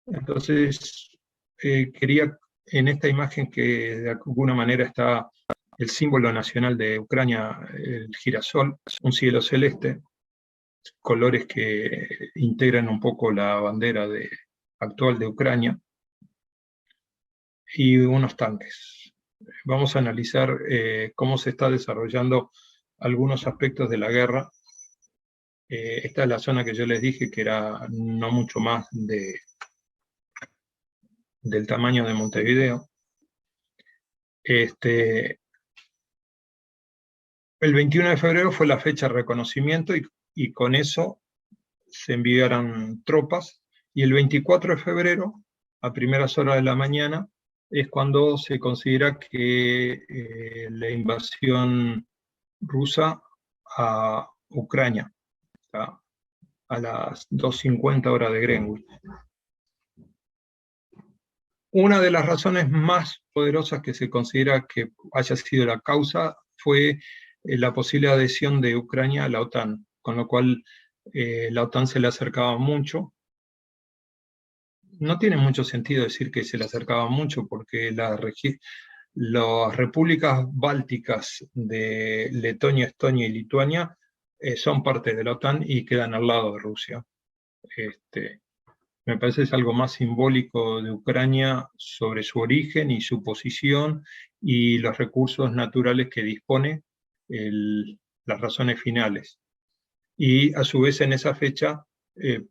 Entonces, quería, en esta imagen que de alguna manera está el símbolo nacional de Ucrania, el girasol, un cielo celeste, colores que integran un poco la bandera actual de Ucrania, y unos tanques. Vamos a analizar cómo se está desarrollando algunos aspectos de la guerra. Esta es la zona que yo les dije que era no mucho más del tamaño de Montevideo. El 21 de febrero fue la fecha de reconocimiento y con eso se enviaron tropas, y el 24 de febrero, a primeras horas de la mañana, es cuando se considera que la invasión rusa a Ucrania, a las 2:50 horas de Greenwich. Una de las razones más poderosas que se considera que haya sido la causa fue la posible adhesión de Ucrania a la OTAN, con lo cual la OTAN se le acercaba mucho. No tiene mucho sentido decir que se le acercaba mucho, porque las repúblicas bálticas de Letonia, Estonia y Lituania son parte de la OTAN y quedan al lado de Rusia. Me parece que es algo más simbólico de Ucrania sobre su origen y su posición y los recursos naturales que dispone, las razones finales. Y a su vez en esa fecha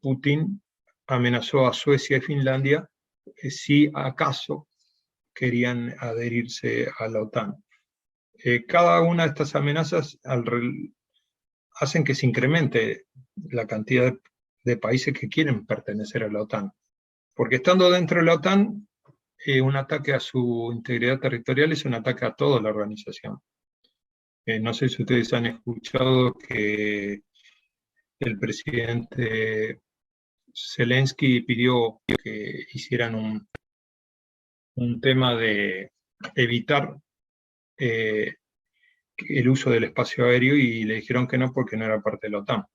Putin amenazó a Suecia y Finlandia si acaso querían adherirse a la OTAN. Cada una de estas amenazas hacen que se incremente la cantidad de países que quieren pertenecer a la OTAN. Porque estando dentro de la OTAN, un ataque a su integridad territorial es un ataque a toda la organización. No sé si ustedes han escuchado que el presidente Zelensky pidió que hicieran un tema de evitar el uso del espacio aéreo y le dijeron que no porque no era parte de la OTAN.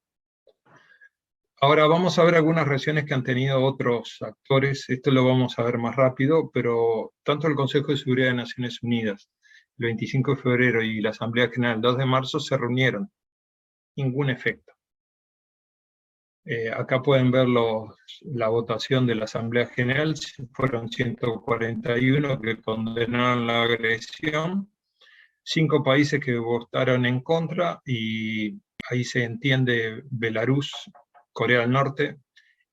Ahora vamos a ver algunas reacciones que han tenido otros actores, esto lo vamos a ver más rápido, pero tanto el Consejo de Seguridad de Naciones Unidas, el 25 de febrero, y la Asamblea General, el 2 de marzo, se reunieron. Ningún efecto. Acá pueden ver la votación de la Asamblea General, fueron 141 que condenaron la agresión, 5 países que votaron en contra, y ahí se entiende Belarus, Corea del Norte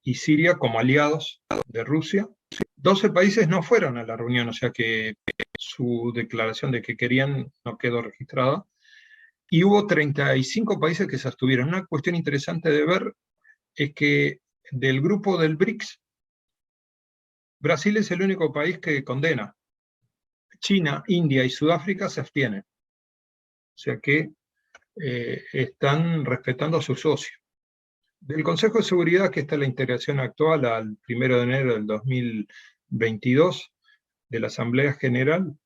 y Siria como aliados de Rusia. 12 países no fueron a la reunión, o sea que su declaración de que querían no quedó registrada. Y hubo 35 países que se abstuvieron. Una cuestión interesante de ver es que del grupo del BRICS, Brasil es el único país que condena. China, India y Sudáfrica se abstienen. O sea que están respetando a sus socios. Del Consejo de Seguridad, que está la integración actual al 1 de enero del 2022, de la Asamblea General,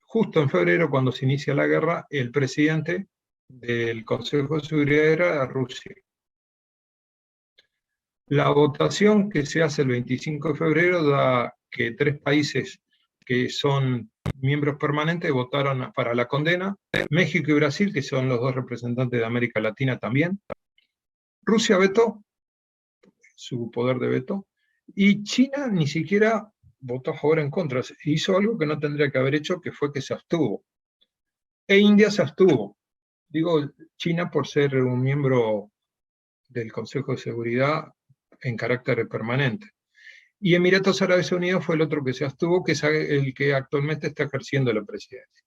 justo en febrero, cuando se inicia la guerra, el presidente del Consejo de Seguridad era Rusia. La votación que se hace el 25 de febrero da que 3 países que son miembros permanentes votaron para la condena, México y Brasil, que son los 2 representantes de América Latina también. Rusia vetó, su poder de veto, y China ni siquiera votó a favor o en contra, hizo algo que no tendría que haber hecho, que fue que se abstuvo. E India se abstuvo. Digo China por ser un miembro del Consejo de Seguridad en carácter permanente. Y Emiratos Árabes Unidos fue el otro que se abstuvo, que es el que actualmente está ejerciendo la presidencia.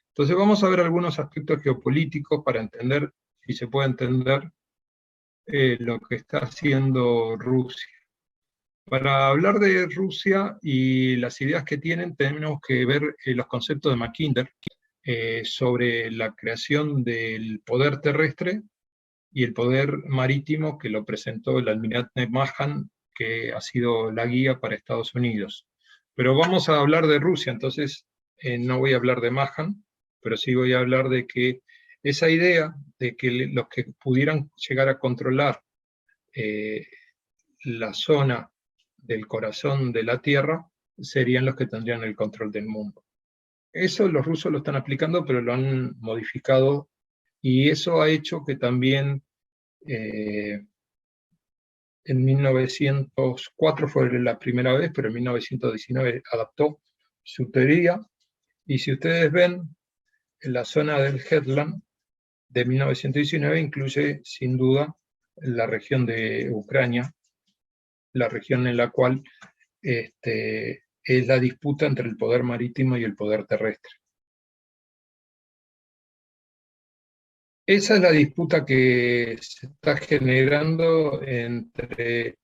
Entonces vamos a ver algunos aspectos geopolíticos para entender, si se puede entender, lo que está haciendo Rusia. Para hablar de Rusia y las ideas que tienen, tenemos que ver los conceptos de Mackinder sobre la creación del poder terrestre y el poder marítimo, que lo presentó el almirante Mahan, que ha sido la guía para Estados Unidos. Pero vamos a hablar de Rusia, entonces no voy a hablar de Mahan, pero sí voy a hablar de que esa idea de que los que pudieran llegar a controlar la zona del corazón de la Tierra serían los que tendrían el control del mundo. Eso los rusos lo están aplicando, pero lo han modificado, y eso ha hecho que también en 1904 fue la primera vez, pero en 1919 adaptó su teoría, y si ustedes ven, en la zona del Headland de 1919 incluye sin duda la región de Ucrania, la región en la cual es la disputa entre el poder marítimo y el poder terrestre. Esa es la disputa que se está generando entre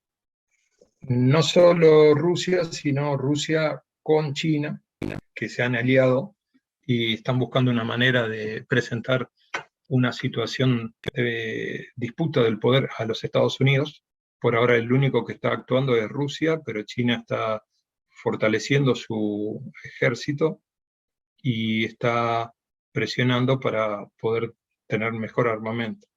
no solo Rusia, sino Rusia con China, que se han aliado y están buscando una manera de presentar una situación de disputa del poder a los Estados Unidos. Por ahora el único que está actuando es Rusia, pero China está fortaleciendo su ejército y está presionando para poder tener mejor armamento.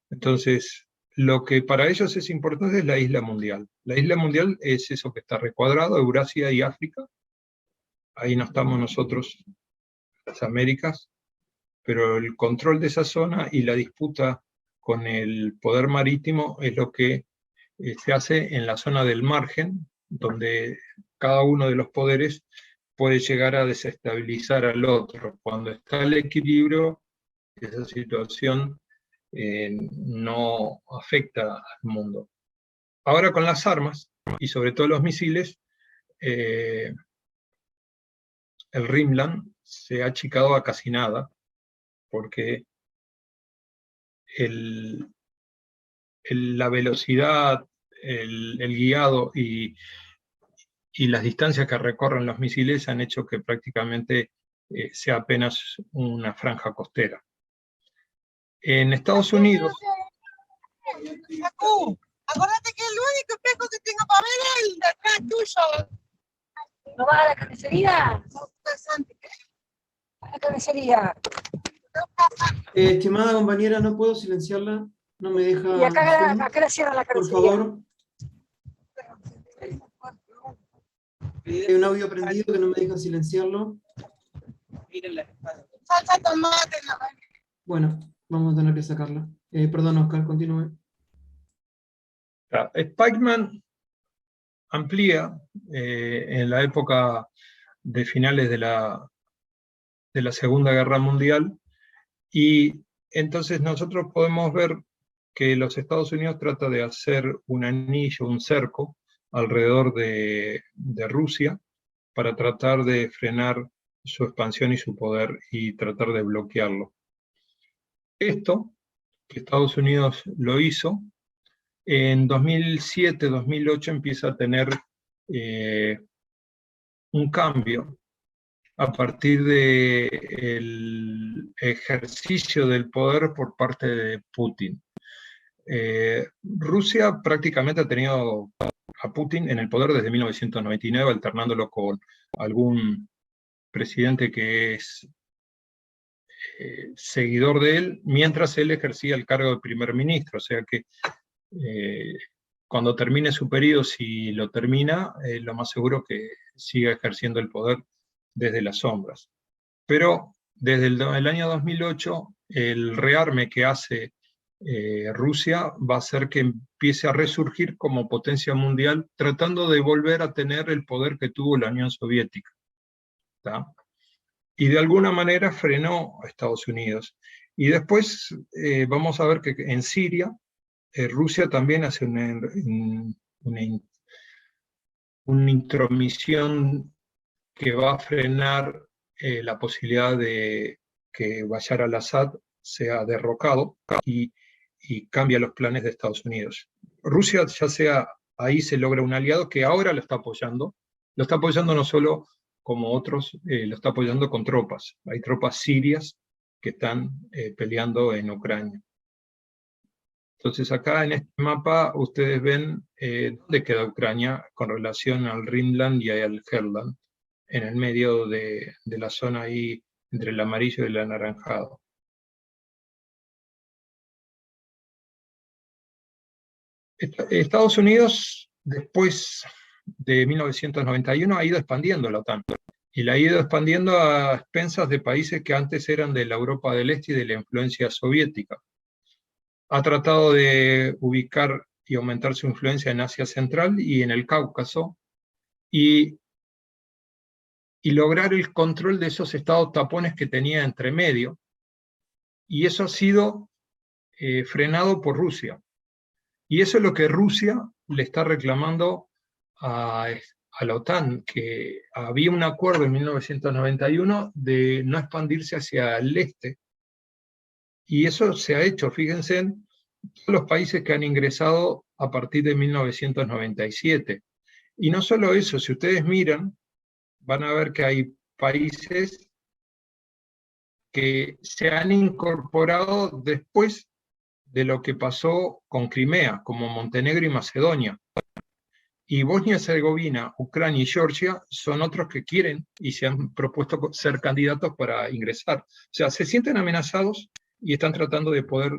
Entonces, lo que para ellos es importante es la isla mundial. La isla mundial es eso que está recuadrado, Eurasia y África. Ahí no estamos nosotros, las Américas, pero el control de esa zona y la disputa con el poder marítimo es lo que se hace en la zona del margen, donde cada uno de los poderes puede llegar a desestabilizar al otro. Cuando está el equilibrio, esa situación no afecta al mundo. Ahora con las armas, y sobre todo los misiles, el Rimland se ha achicado a casi nada, porque la velocidad, el guiado y las distancias que recorren los misiles han hecho que prácticamente sea apenas una franja costera. En Estados Unidos... Facu, acordate que el único espejo que tengo para ver es el de atrás tuyo. ¿No vas a la carnicería? No, pasante. A la carnicería. Estimada compañera, no puedo silenciarla, no me deja. Y acá la cierran la por carnicería. favor. Hay un audio prendido que no me deja silenciarlo. Salsa de tomate, no. Bueno, vamos a tener que sacarla. Perdón, Oscar, continúe. Spikeman amplía en la época de finales de la Segunda Guerra Mundial, y entonces nosotros podemos ver que los Estados Unidos trata de hacer un anillo, un cerco, alrededor de Rusia, para tratar de frenar su expansión y su poder, y tratar de bloquearlo. Esto, que Estados Unidos lo hizo, en 2007-2008 empieza a tener un cambio a partir del ejercicio del poder por parte de Putin. Rusia prácticamente ha tenido a Putin en el poder desde 1999, alternándolo con algún presidente que es seguidor de él, mientras él ejercía el cargo de primer ministro. O sea que cuando termine su periodo, si lo termina, lo más seguro que siga ejerciendo el poder desde las sombras. Pero desde el año 2008, el rearme que hace Rusia va a hacer que empiece a resurgir como potencia mundial, tratando de volver a tener el poder que tuvo la Unión Soviética, ¿tá? Y de alguna manera frenó a Estados Unidos. Y después vamos a ver que en Siria, Rusia también hace una intromisión que va a frenar la posibilidad de que Bashar al-Assad sea derrocado, y cambia los planes de Estados Unidos. Rusia, ya sea ahí, se logra un aliado que ahora lo está apoyando no solo como otros, lo está apoyando con tropas. Hay tropas sirias que están peleando en Ucrania. Entonces acá en este mapa ustedes ven dónde queda Ucrania con relación al Rhineland y al Helmand, en el medio de la zona ahí entre el amarillo y el anaranjado. Estados Unidos, después de 1991, ha ido expandiendo la OTAN, y la ha ido expandiendo a expensas de países que antes eran de la Europa del Este y de la influencia soviética. Ha tratado de ubicar y aumentar su influencia en Asia Central y en el Cáucaso, y lograr el control de esos estados tapones que tenía entre medio, y eso ha sido frenado por Rusia. Y eso es lo que Rusia le está reclamando a la OTAN, que había un acuerdo en 1991 de no expandirse hacia el este, y eso se ha hecho. Fíjense en todos los países que han ingresado a partir de 1997. Y no solo eso, si ustedes miran, van a ver que hay países que se han incorporado después de lo que pasó con Crimea, como Montenegro y Macedonia. Y Bosnia y Herzegovina, Ucrania y Georgia son otros que quieren y se han propuesto ser candidatos para ingresar. O sea, se sienten amenazados y están tratando de poder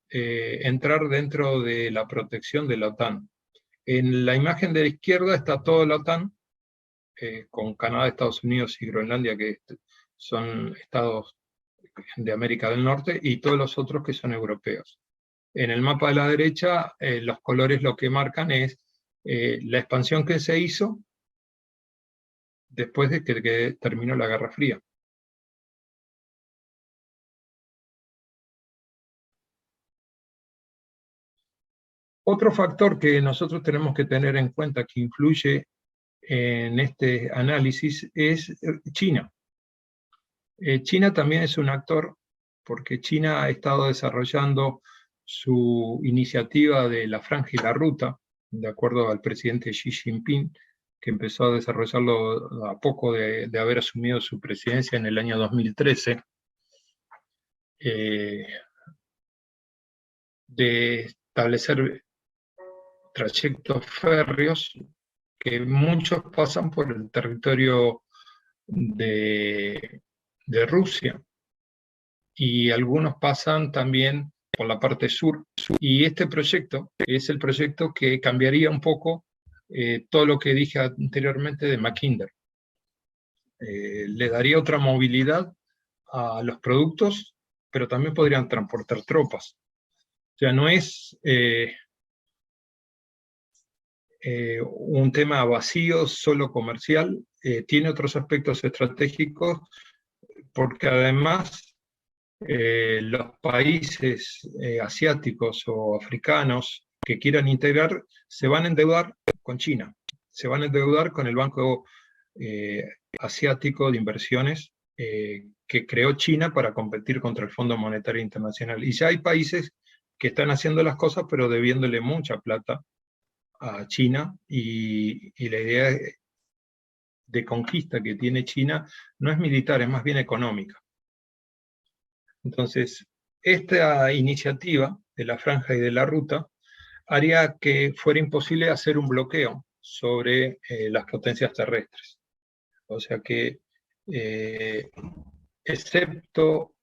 entrar dentro de la protección de la OTAN. En la imagen de la izquierda está toda la OTAN, con Canadá, Estados Unidos y Groenlandia, que son estados de América del Norte, y todos los otros que son europeos. En el mapa de la derecha, los colores lo que marcan es la expansión que se hizo después de que terminó la Guerra Fría. Otro factor que nosotros tenemos que tener en cuenta que influye en este análisis es China. China también es un actor, porque China ha estado desarrollando su iniciativa de la Franja y la Ruta, de acuerdo al presidente Xi Jinping, que empezó a desarrollarlo a poco de haber asumido su presidencia en el año 2013, de establecer trayectos férreos que muchos pasan por el territorio de Rusia, y algunos pasan también por la parte sur, y este proyecto es el proyecto que cambiaría un poco todo lo que dije anteriormente de Mackinder. Le daría otra movilidad a los productos, pero también podrían transportar tropas. O sea, no es un tema vacío, solo comercial, tiene otros aspectos estratégicos, porque además los países asiáticos o africanos que quieran integrar se van a endeudar con China, se van a endeudar con el Banco Asiático de Inversiones que creó China para competir contra el Fondo Monetario Internacional. Y ya hay países que están haciendo las cosas, pero debiéndole mucha plata a China, y la idea de conquista que tiene China no es militar, es más bien económica. Entonces, esta iniciativa de la Franja y de la Ruta haría que fuera imposible hacer un bloqueo sobre las potencias terrestres. O sea que, excepto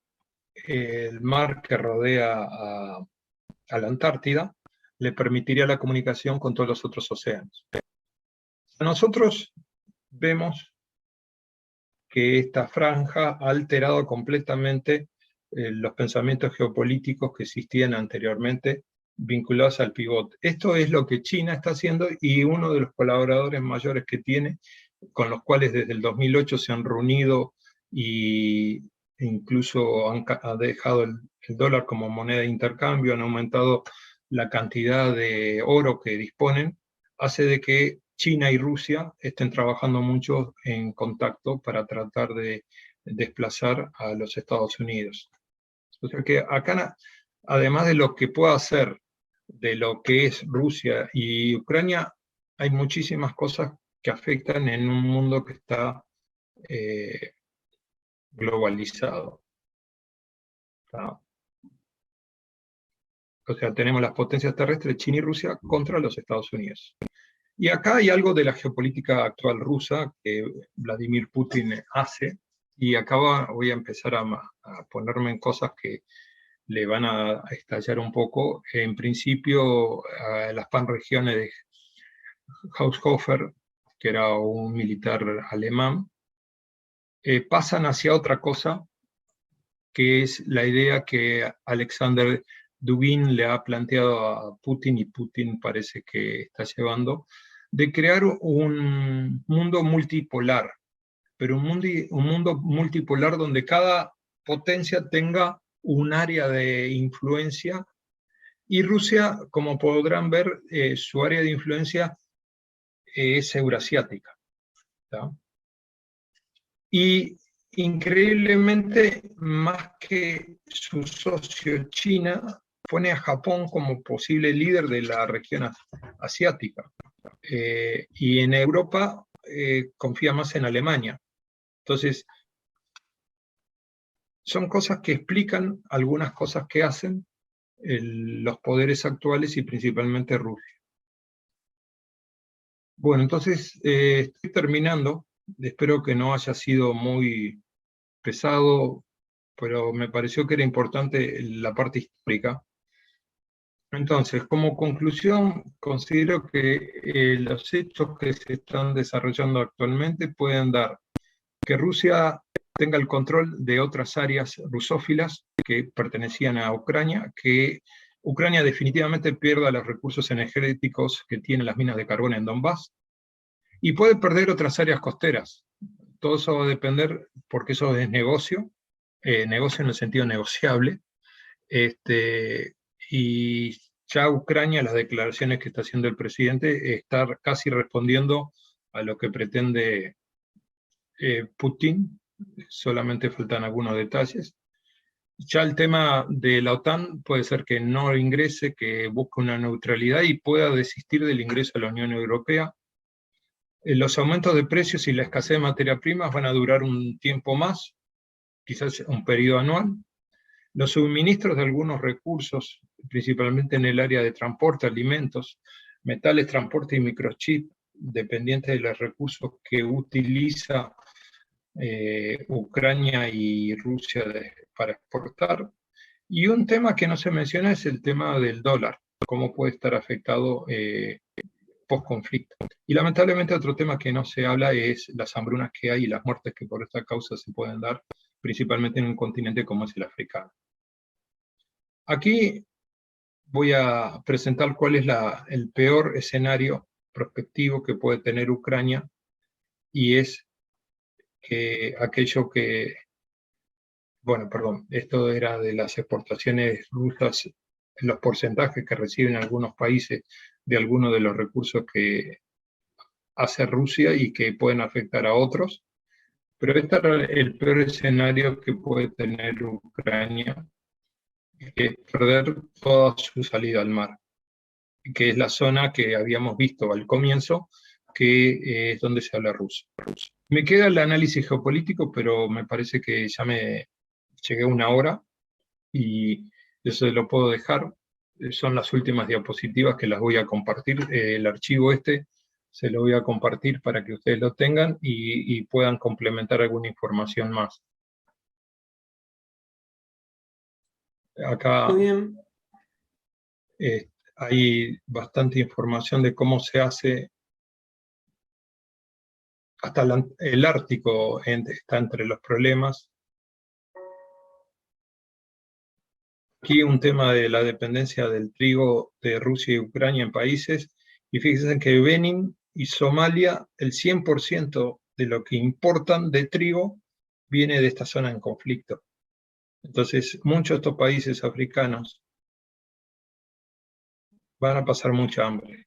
el mar que rodea a la Antártida, le permitiría la comunicación con todos los otros océanos. Nosotros vemos que esta franja ha alterado completamente los pensamientos geopolíticos que existían anteriormente vinculados al pivot. Esto es lo que China está haciendo, y uno de los colaboradores mayores que tiene, con los cuales desde el 2008 se han reunido e incluso han dejado el dólar como moneda de intercambio, han aumentado la cantidad de oro que disponen, hace de que China y Rusia estén trabajando mucho en contacto para tratar de desplazar a los Estados Unidos. O sea que acá, además de lo que pueda hacer de lo que es Rusia y Ucrania, hay muchísimas cosas que afectan en un mundo que está globalizado. ¿Está? O sea, tenemos las potencias terrestres, China y Rusia, contra los Estados Unidos. Y acá hay algo de la geopolítica actual rusa que Vladimir Putin hace, y acá voy a empezar a ponerme en cosas que le van a estallar un poco. En principio, las panregiones de Haushofer, que era un militar alemán, pasan hacia otra cosa, que es la idea que Alexander Dugin le ha planteado a Putin, y Putin parece que está llevando, de crear un mundo multipolar, pero un mundo multipolar donde cada potencia tenga un área de influencia, y Rusia, como podrán ver, su área de influencia es eurasiática, ¿tá? Y increíblemente, más que su socio China, pone a Japón como posible líder de la región asiática. Y en Europa confía más en Alemania. Entonces, son cosas que explican algunas cosas que hacen los poderes actuales, y principalmente Rusia. Bueno, entonces estoy terminando. Espero que no haya sido muy pesado, pero me pareció que era importante la parte histórica. Entonces, como conclusión, considero que los hechos que se están desarrollando actualmente pueden dar que Rusia tenga el control de otras áreas rusófilas que pertenecían a Ucrania, que Ucrania definitivamente pierda los recursos energéticos que tienen las minas de carbón en Donbass, y puede perder otras áreas costeras. Todo eso va a depender, porque eso es negocio en el sentido negociable, y ya Ucrania, las declaraciones que está haciendo el presidente, está casi respondiendo a lo que pretende Putin, solamente faltan algunos detalles. Ya el tema de la OTAN puede ser que no ingrese, que busque una neutralidad y pueda desistir del ingreso a la Unión Europea. Los aumentos de precios y la escasez de materias primas van a durar un tiempo más, quizás un periodo anual. Los suministros de algunos recursos, principalmente en el área de transporte, alimentos, metales, transporte y microchip, dependientes de los recursos que utiliza Ucrania y Rusia para exportar. Y un tema que no se menciona es el tema del dólar, cómo puede estar afectado post-conflicto. Y lamentablemente otro tema que no se habla es las hambrunas que hay y las muertes que por esta causa se pueden dar, principalmente en un continente como es el africano. Aquí voy a presentar cuál es el peor escenario prospectivo que puede tener Ucrania, y es que aquello que, bueno, perdón, esto era de las exportaciones rusas, los porcentajes que reciben algunos países de algunos de los recursos que hace Rusia y que pueden afectar a otros, pero este es el peor escenario que puede tener Ucrania, que es perder toda su salida al mar, que es la zona que habíamos visto al comienzo, que es donde se habla ruso. Me queda el análisis geopolítico, pero me parece que ya me llegué a 1 hora y eso lo puedo dejar. Son las últimas diapositivas que las voy a compartir. El archivo se lo voy a compartir para que ustedes lo tengan y puedan complementar alguna información más. Acá Muy bien. hay bastante información de cómo se hace. Hasta el Ártico está entre los problemas. Aquí un tema de la dependencia del trigo de Rusia y Ucrania en países, y fíjense que Benin y Somalia, el 100% de lo que importan de trigo viene de esta zona en conflicto. Entonces, muchos de estos países africanos van a pasar mucha hambre.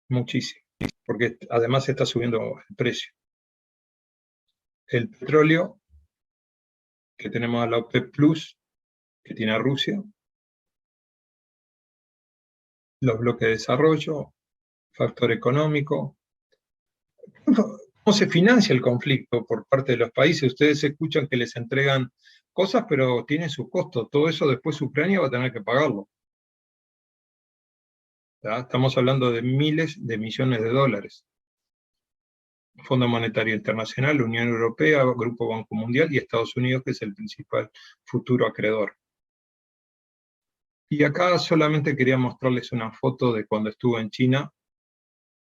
Muchísimo. Porque además está subiendo el precio. El petróleo, que tenemos a la OPEP Plus, que tiene a Rusia, los bloques de desarrollo, factor económico. ¿Cómo se financia el conflicto por parte de los países? Ustedes escuchan que les entregan cosas, pero tienen su costo. Todo eso después Ucrania va a tener que pagarlo. ¿Ya? Estamos hablando de miles de millones de dólares. Fondo Monetario Internacional, Unión Europea, Grupo Banco Mundial y Estados Unidos, que es el principal futuro acreedor. Y acá solamente quería mostrarles una foto de cuando estuve en China.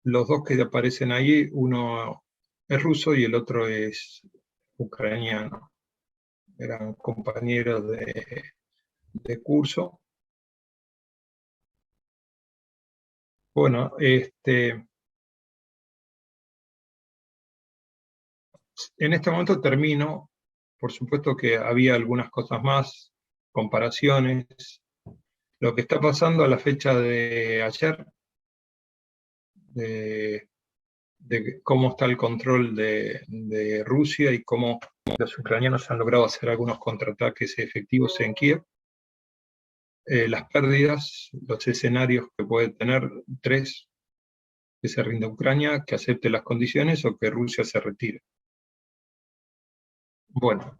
Los dos que aparecen ahí, uno es ruso y el otro es ucraniano. Eran compañeros de curso. Bueno, en este momento termino. Por supuesto que había algunas cosas más, comparaciones. Lo que está pasando a la fecha de ayer, de cómo está el control de Rusia y cómo los ucranianos han logrado hacer algunos contraataques efectivos en Kiev. Las pérdidas, los escenarios que puede tener: 3, que se rinda Ucrania, que acepte las condiciones o que Rusia se retire. Bueno,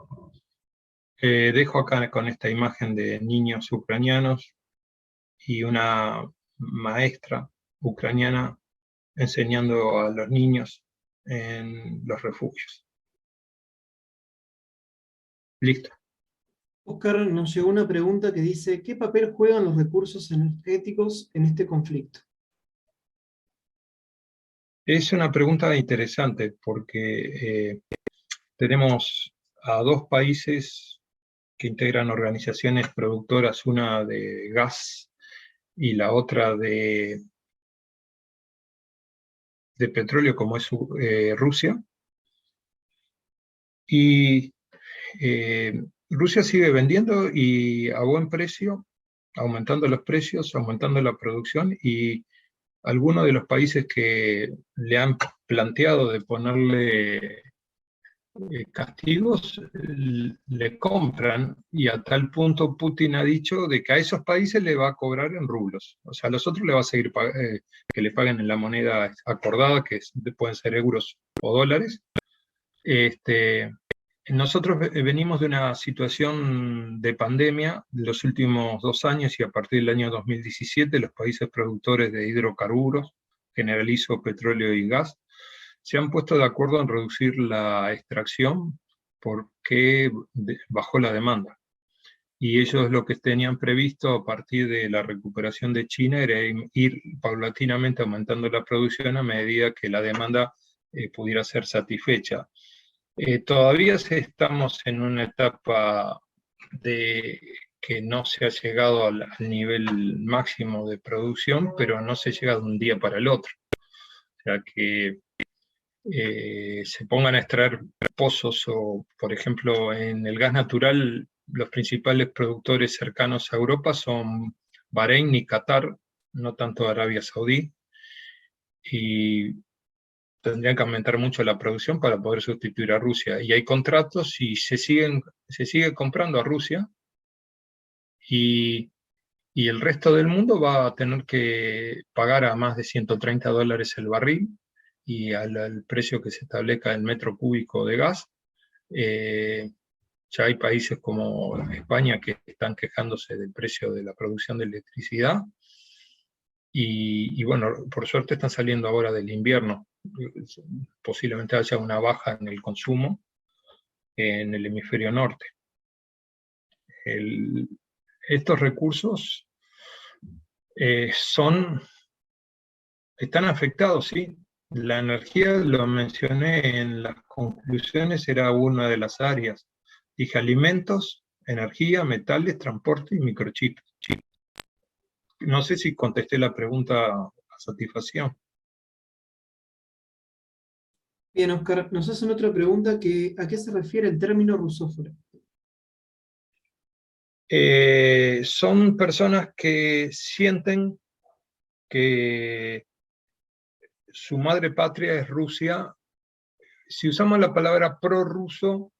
dejo acá con esta imagen de niños ucranianos y una maestra ucraniana enseñando a los niños en los refugios. Listo. Oscar, nos llegó una pregunta que dice: ¿qué papel juegan los recursos energéticos en este conflicto? Es una pregunta interesante porque tenemos a 2 países que integran organizaciones productoras, una de gas y la otra de petróleo, como es Rusia. Y Rusia sigue vendiendo y a buen precio, aumentando los precios, aumentando la producción, y algunos de los países que le han planteado de ponerle castigos le compran, y a tal punto Putin ha dicho de que a esos países le va a cobrar en rublos. O sea, a los otros le va a seguir que le paguen en la moneda acordada, que pueden ser euros o dólares. Nosotros venimos de una situación de pandemia de los últimos 2 años, y a partir del año 2017 los países productores de hidrocarburos, generalizo petróleo y gas, se han puesto de acuerdo en reducir la extracción porque bajó la demanda. Y ellos lo que tenían previsto a partir de la recuperación de China era ir paulatinamente aumentando la producción a medida que la demanda pudiera ser satisfecha. Todavía estamos en una etapa de que no se ha llegado al nivel máximo de producción, pero no se llega de un día para el otro. O sea que se pongan a extraer pozos, o por ejemplo en el gas natural los principales productores cercanos a Europa son Bahrein y Qatar, no tanto Arabia Saudí, y tendrían que aumentar mucho la producción para poder sustituir a Rusia. Y hay contratos y se sigue comprando a Rusia, y el resto del mundo va a tener que pagar a más de $130 el barril, y al precio que se establezca el metro cúbico de gas. Ya hay países como España que están quejándose del precio de la producción de electricidad, y bueno, por suerte están saliendo ahora del invierno. Posiblemente haya una baja en el consumo en el hemisferio norte. Estos recursos están afectados, ¿sí? La energía, lo mencioné en las conclusiones, era una de las áreas. Dije alimentos, energía, metales, transporte y microchips. No sé si contesté la pregunta a satisfacción. Bien, Oscar, nos hacen otra pregunta que ¿a qué se refiere el término rusóforo? Son personas que sienten que su madre patria es Rusia. Si usamos la palabra prorruso,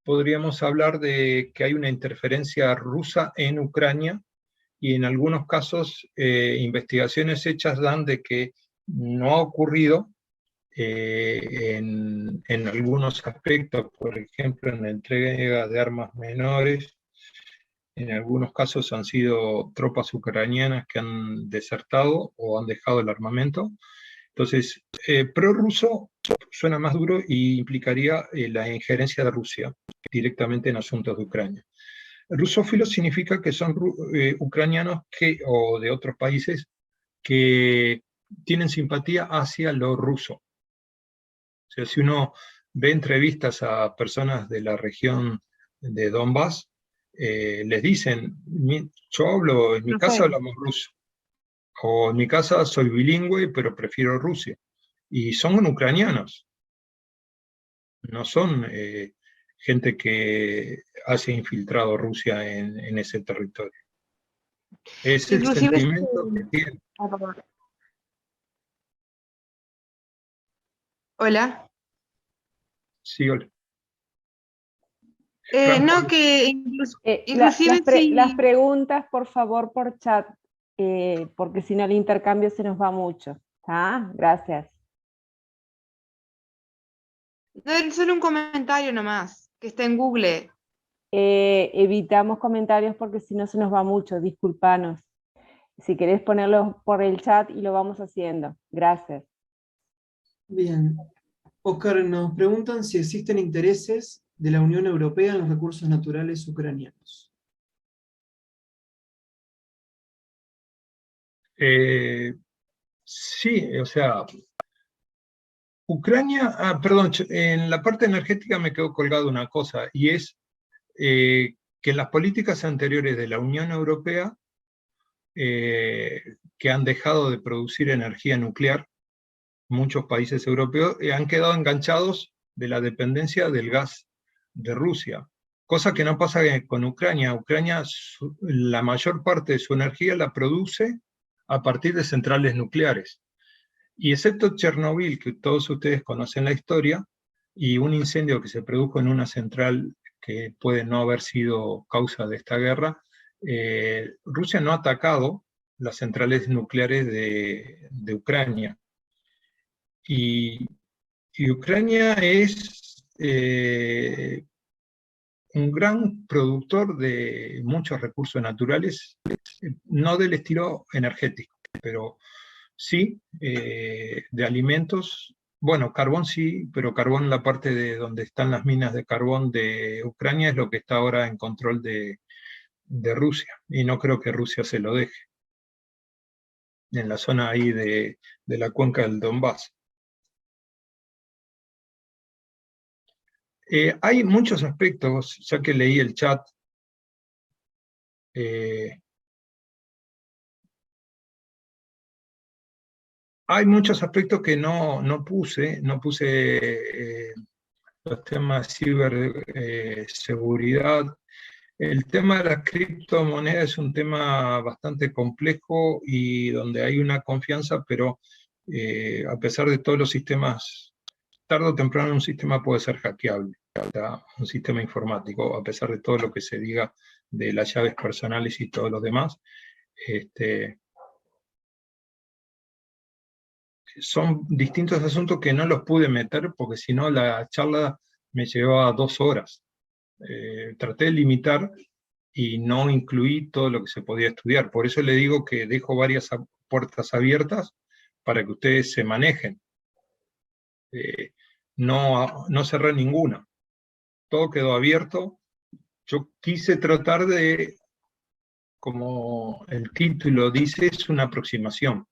podríamos hablar de que hay una interferencia rusa en Ucrania, y en algunos casos investigaciones hechas dan de que no ha ocurrido en algunos aspectos, por ejemplo en la entrega de armas menores. En algunos casos han sido tropas ucranianas que han desertado o han dejado el armamento. Entonces, prorruso suena más duro y implicaría la injerencia de Rusia directamente en asuntos de Ucrania. Rusófilo significa que son ucranianos o de otros países que tienen simpatía hacia lo ruso. O sea, si uno ve entrevistas a personas de la región de Donbass, les dicen, yo hablo, en mi casa hablamos ruso, o en mi casa soy bilingüe, pero prefiero Rusia. Y son ucranianos, no son gente que haya infiltrado Rusia en ese territorio. Es el sentimiento que tienen. Hola. Sí, hola. No, que inclusive las preguntas, por favor, por chat, porque si no el intercambio se nos va mucho. ¿Ah? Gracias. No, solo un comentario nomás, que está en Google. Evitamos comentarios porque si no se nos va mucho, discúlpanos. Si querés ponerlo por el chat y lo vamos haciendo. Gracias. Bien. Oscar, nos preguntan si existen intereses de la Unión Europea en los recursos naturales ucranianos. Sí, o sea, Ucrania, perdón, en la parte energética me quedó colgada una cosa, y es que en las políticas anteriores de la Unión Europea, que han dejado de producir energía nuclear, muchos países europeos han quedado enganchados de la dependencia del gas de Rusia, cosa que no pasa con Ucrania. Ucrania, la mayor parte de su energía la produce a partir de centrales nucleares. Y excepto Chernobyl, que todos ustedes conocen la historia, y un incendio que se produjo en una central que puede no haber sido causa de esta guerra, Rusia no ha atacado las centrales nucleares de Ucrania. Y Ucrania es un gran productor de muchos recursos naturales, no del estilo energético, pero sí de alimentos. Bueno, carbón sí, pero carbón, la parte de donde están las minas de carbón de Ucrania es lo que está ahora en control de Rusia, y no creo que Rusia se lo deje, en la zona ahí de la cuenca del Donbass. Hay muchos aspectos, ya que leí el chat, hay muchos aspectos que no puse los temas de ciberseguridad. El tema de las criptomonedas es un tema bastante complejo y donde hay una confianza, pero a pesar de todos los sistemas, tarde o temprano un sistema puede ser hackeable, ¿verdad? Un sistema informático, a pesar de todo lo que se diga de las llaves personales y todos los demás. Son distintos asuntos que no los pude meter porque si no la charla me llevaba 2 horas. Traté de limitar y no incluí todo lo que se podía estudiar. Por eso le digo que dejo varias puertas abiertas para que ustedes se manejen. No cerré ninguna. Todo quedó abierto. Yo quise tratar de, como el título dice, es una aproximación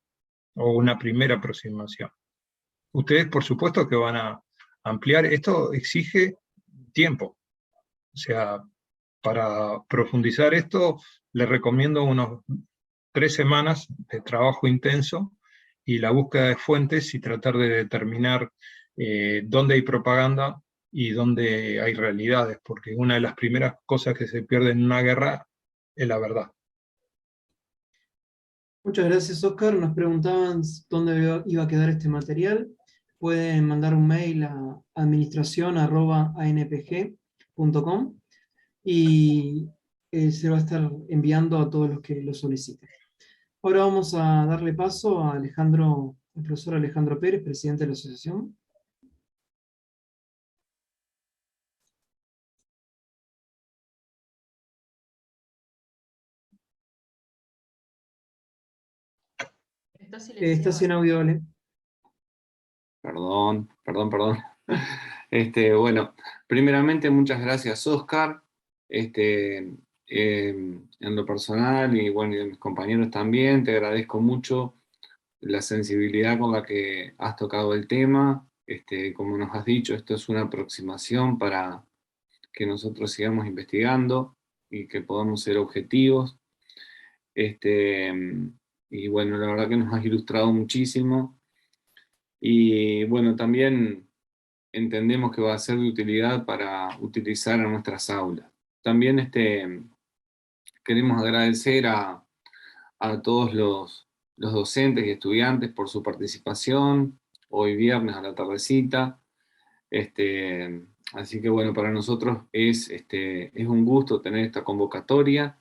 o una primera aproximación. Ustedes, por supuesto, que van a ampliar. Esto exige tiempo. O sea, para profundizar esto, les recomiendo unos 3 semanas de trabajo intenso y la búsqueda de fuentes y tratar de determinar dónde hay propaganda y dónde hay realidades, porque una de las primeras cosas que se pierde en una guerra es la verdad. Muchas gracias, Oscar. Nos preguntaban dónde iba a quedar este material. Pueden mandar un mail a administración@anpg.com y se va a estar enviando a todos los que lo soliciten. Ahora vamos a darle paso a Alejandro, al profesor Alejandro Pérez, presidente de la asociación. Está sin audio, Ale. Perdón. Bueno, primeramente muchas gracias, Oscar. En lo personal y bueno, y de mis compañeros también, te agradezco mucho la sensibilidad con la que has tocado el tema. Como nos has dicho, esto es una aproximación para que nosotros sigamos investigando y que podamos ser objetivos. Y bueno, la verdad que nos has ilustrado muchísimo. Y bueno, también entendemos que va a ser de utilidad para utilizar en nuestras aulas. También queremos agradecer a todos los docentes y estudiantes por su participación, hoy viernes a la tardecita. Así que bueno, para nosotros es un gusto tener esta convocatoria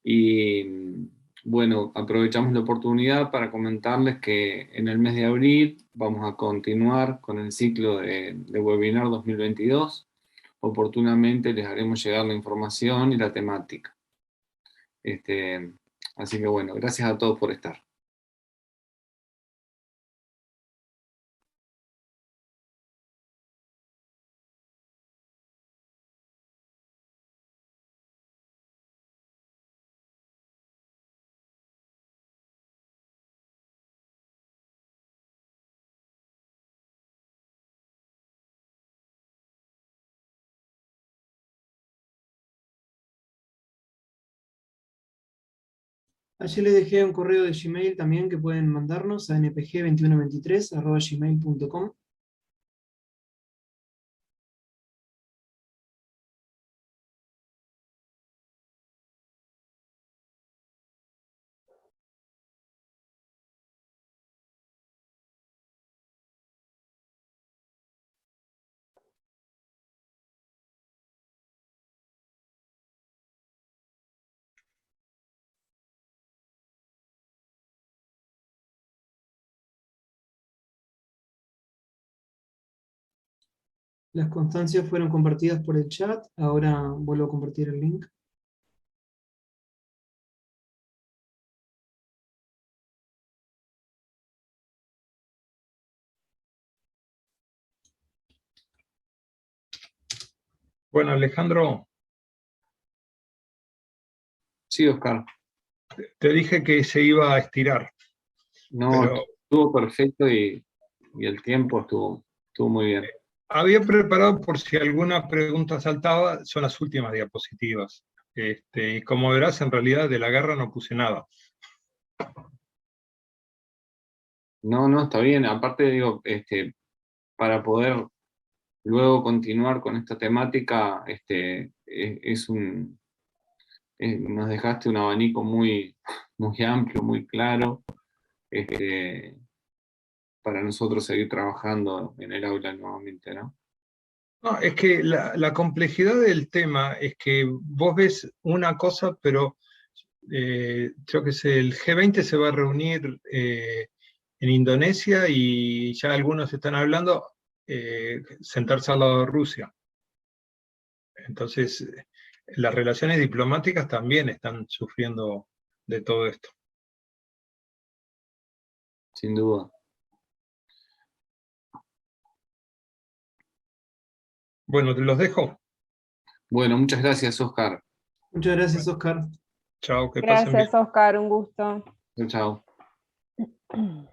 y bueno, aprovechamos la oportunidad para comentarles que en el mes de abril vamos a continuar con el ciclo de webinar 2022. Oportunamente les haremos llegar la información y la temática. Así que bueno, gracias a todos por estar. Allí les dejé un correo de Gmail también que pueden mandarnos a npg2123@gmail.com. Las constancias fueron compartidas por el chat. Ahora vuelvo a compartir el link. Bueno, Alejandro, Sí, Oscar. te dije que se iba a estirar, No, pero estuvo perfecto y el tiempo estuvo muy bien. había preparado por si alguna pregunta saltaba, son las últimas diapositivas. Y como verás, en realidad de la guerra no puse nada. No, está bien. Aparte, digo, para poder luego continuar con esta temática, nos dejaste un abanico muy, muy amplio, muy claro, para nosotros seguir trabajando en el aula nuevamente, ¿no? No, es que la complejidad del tema es que vos ves una cosa, pero creo que el G20 se va a reunir en Indonesia y ya algunos están hablando sentarse al lado de Rusia. Entonces, las relaciones diplomáticas también están sufriendo de todo esto. Sin duda. Bueno, te los dejo. Bueno, muchas gracias, Oscar. Muchas gracias, Oscar. Chao, que pasen bien. Gracias, Oscar, un gusto. Chao, chao.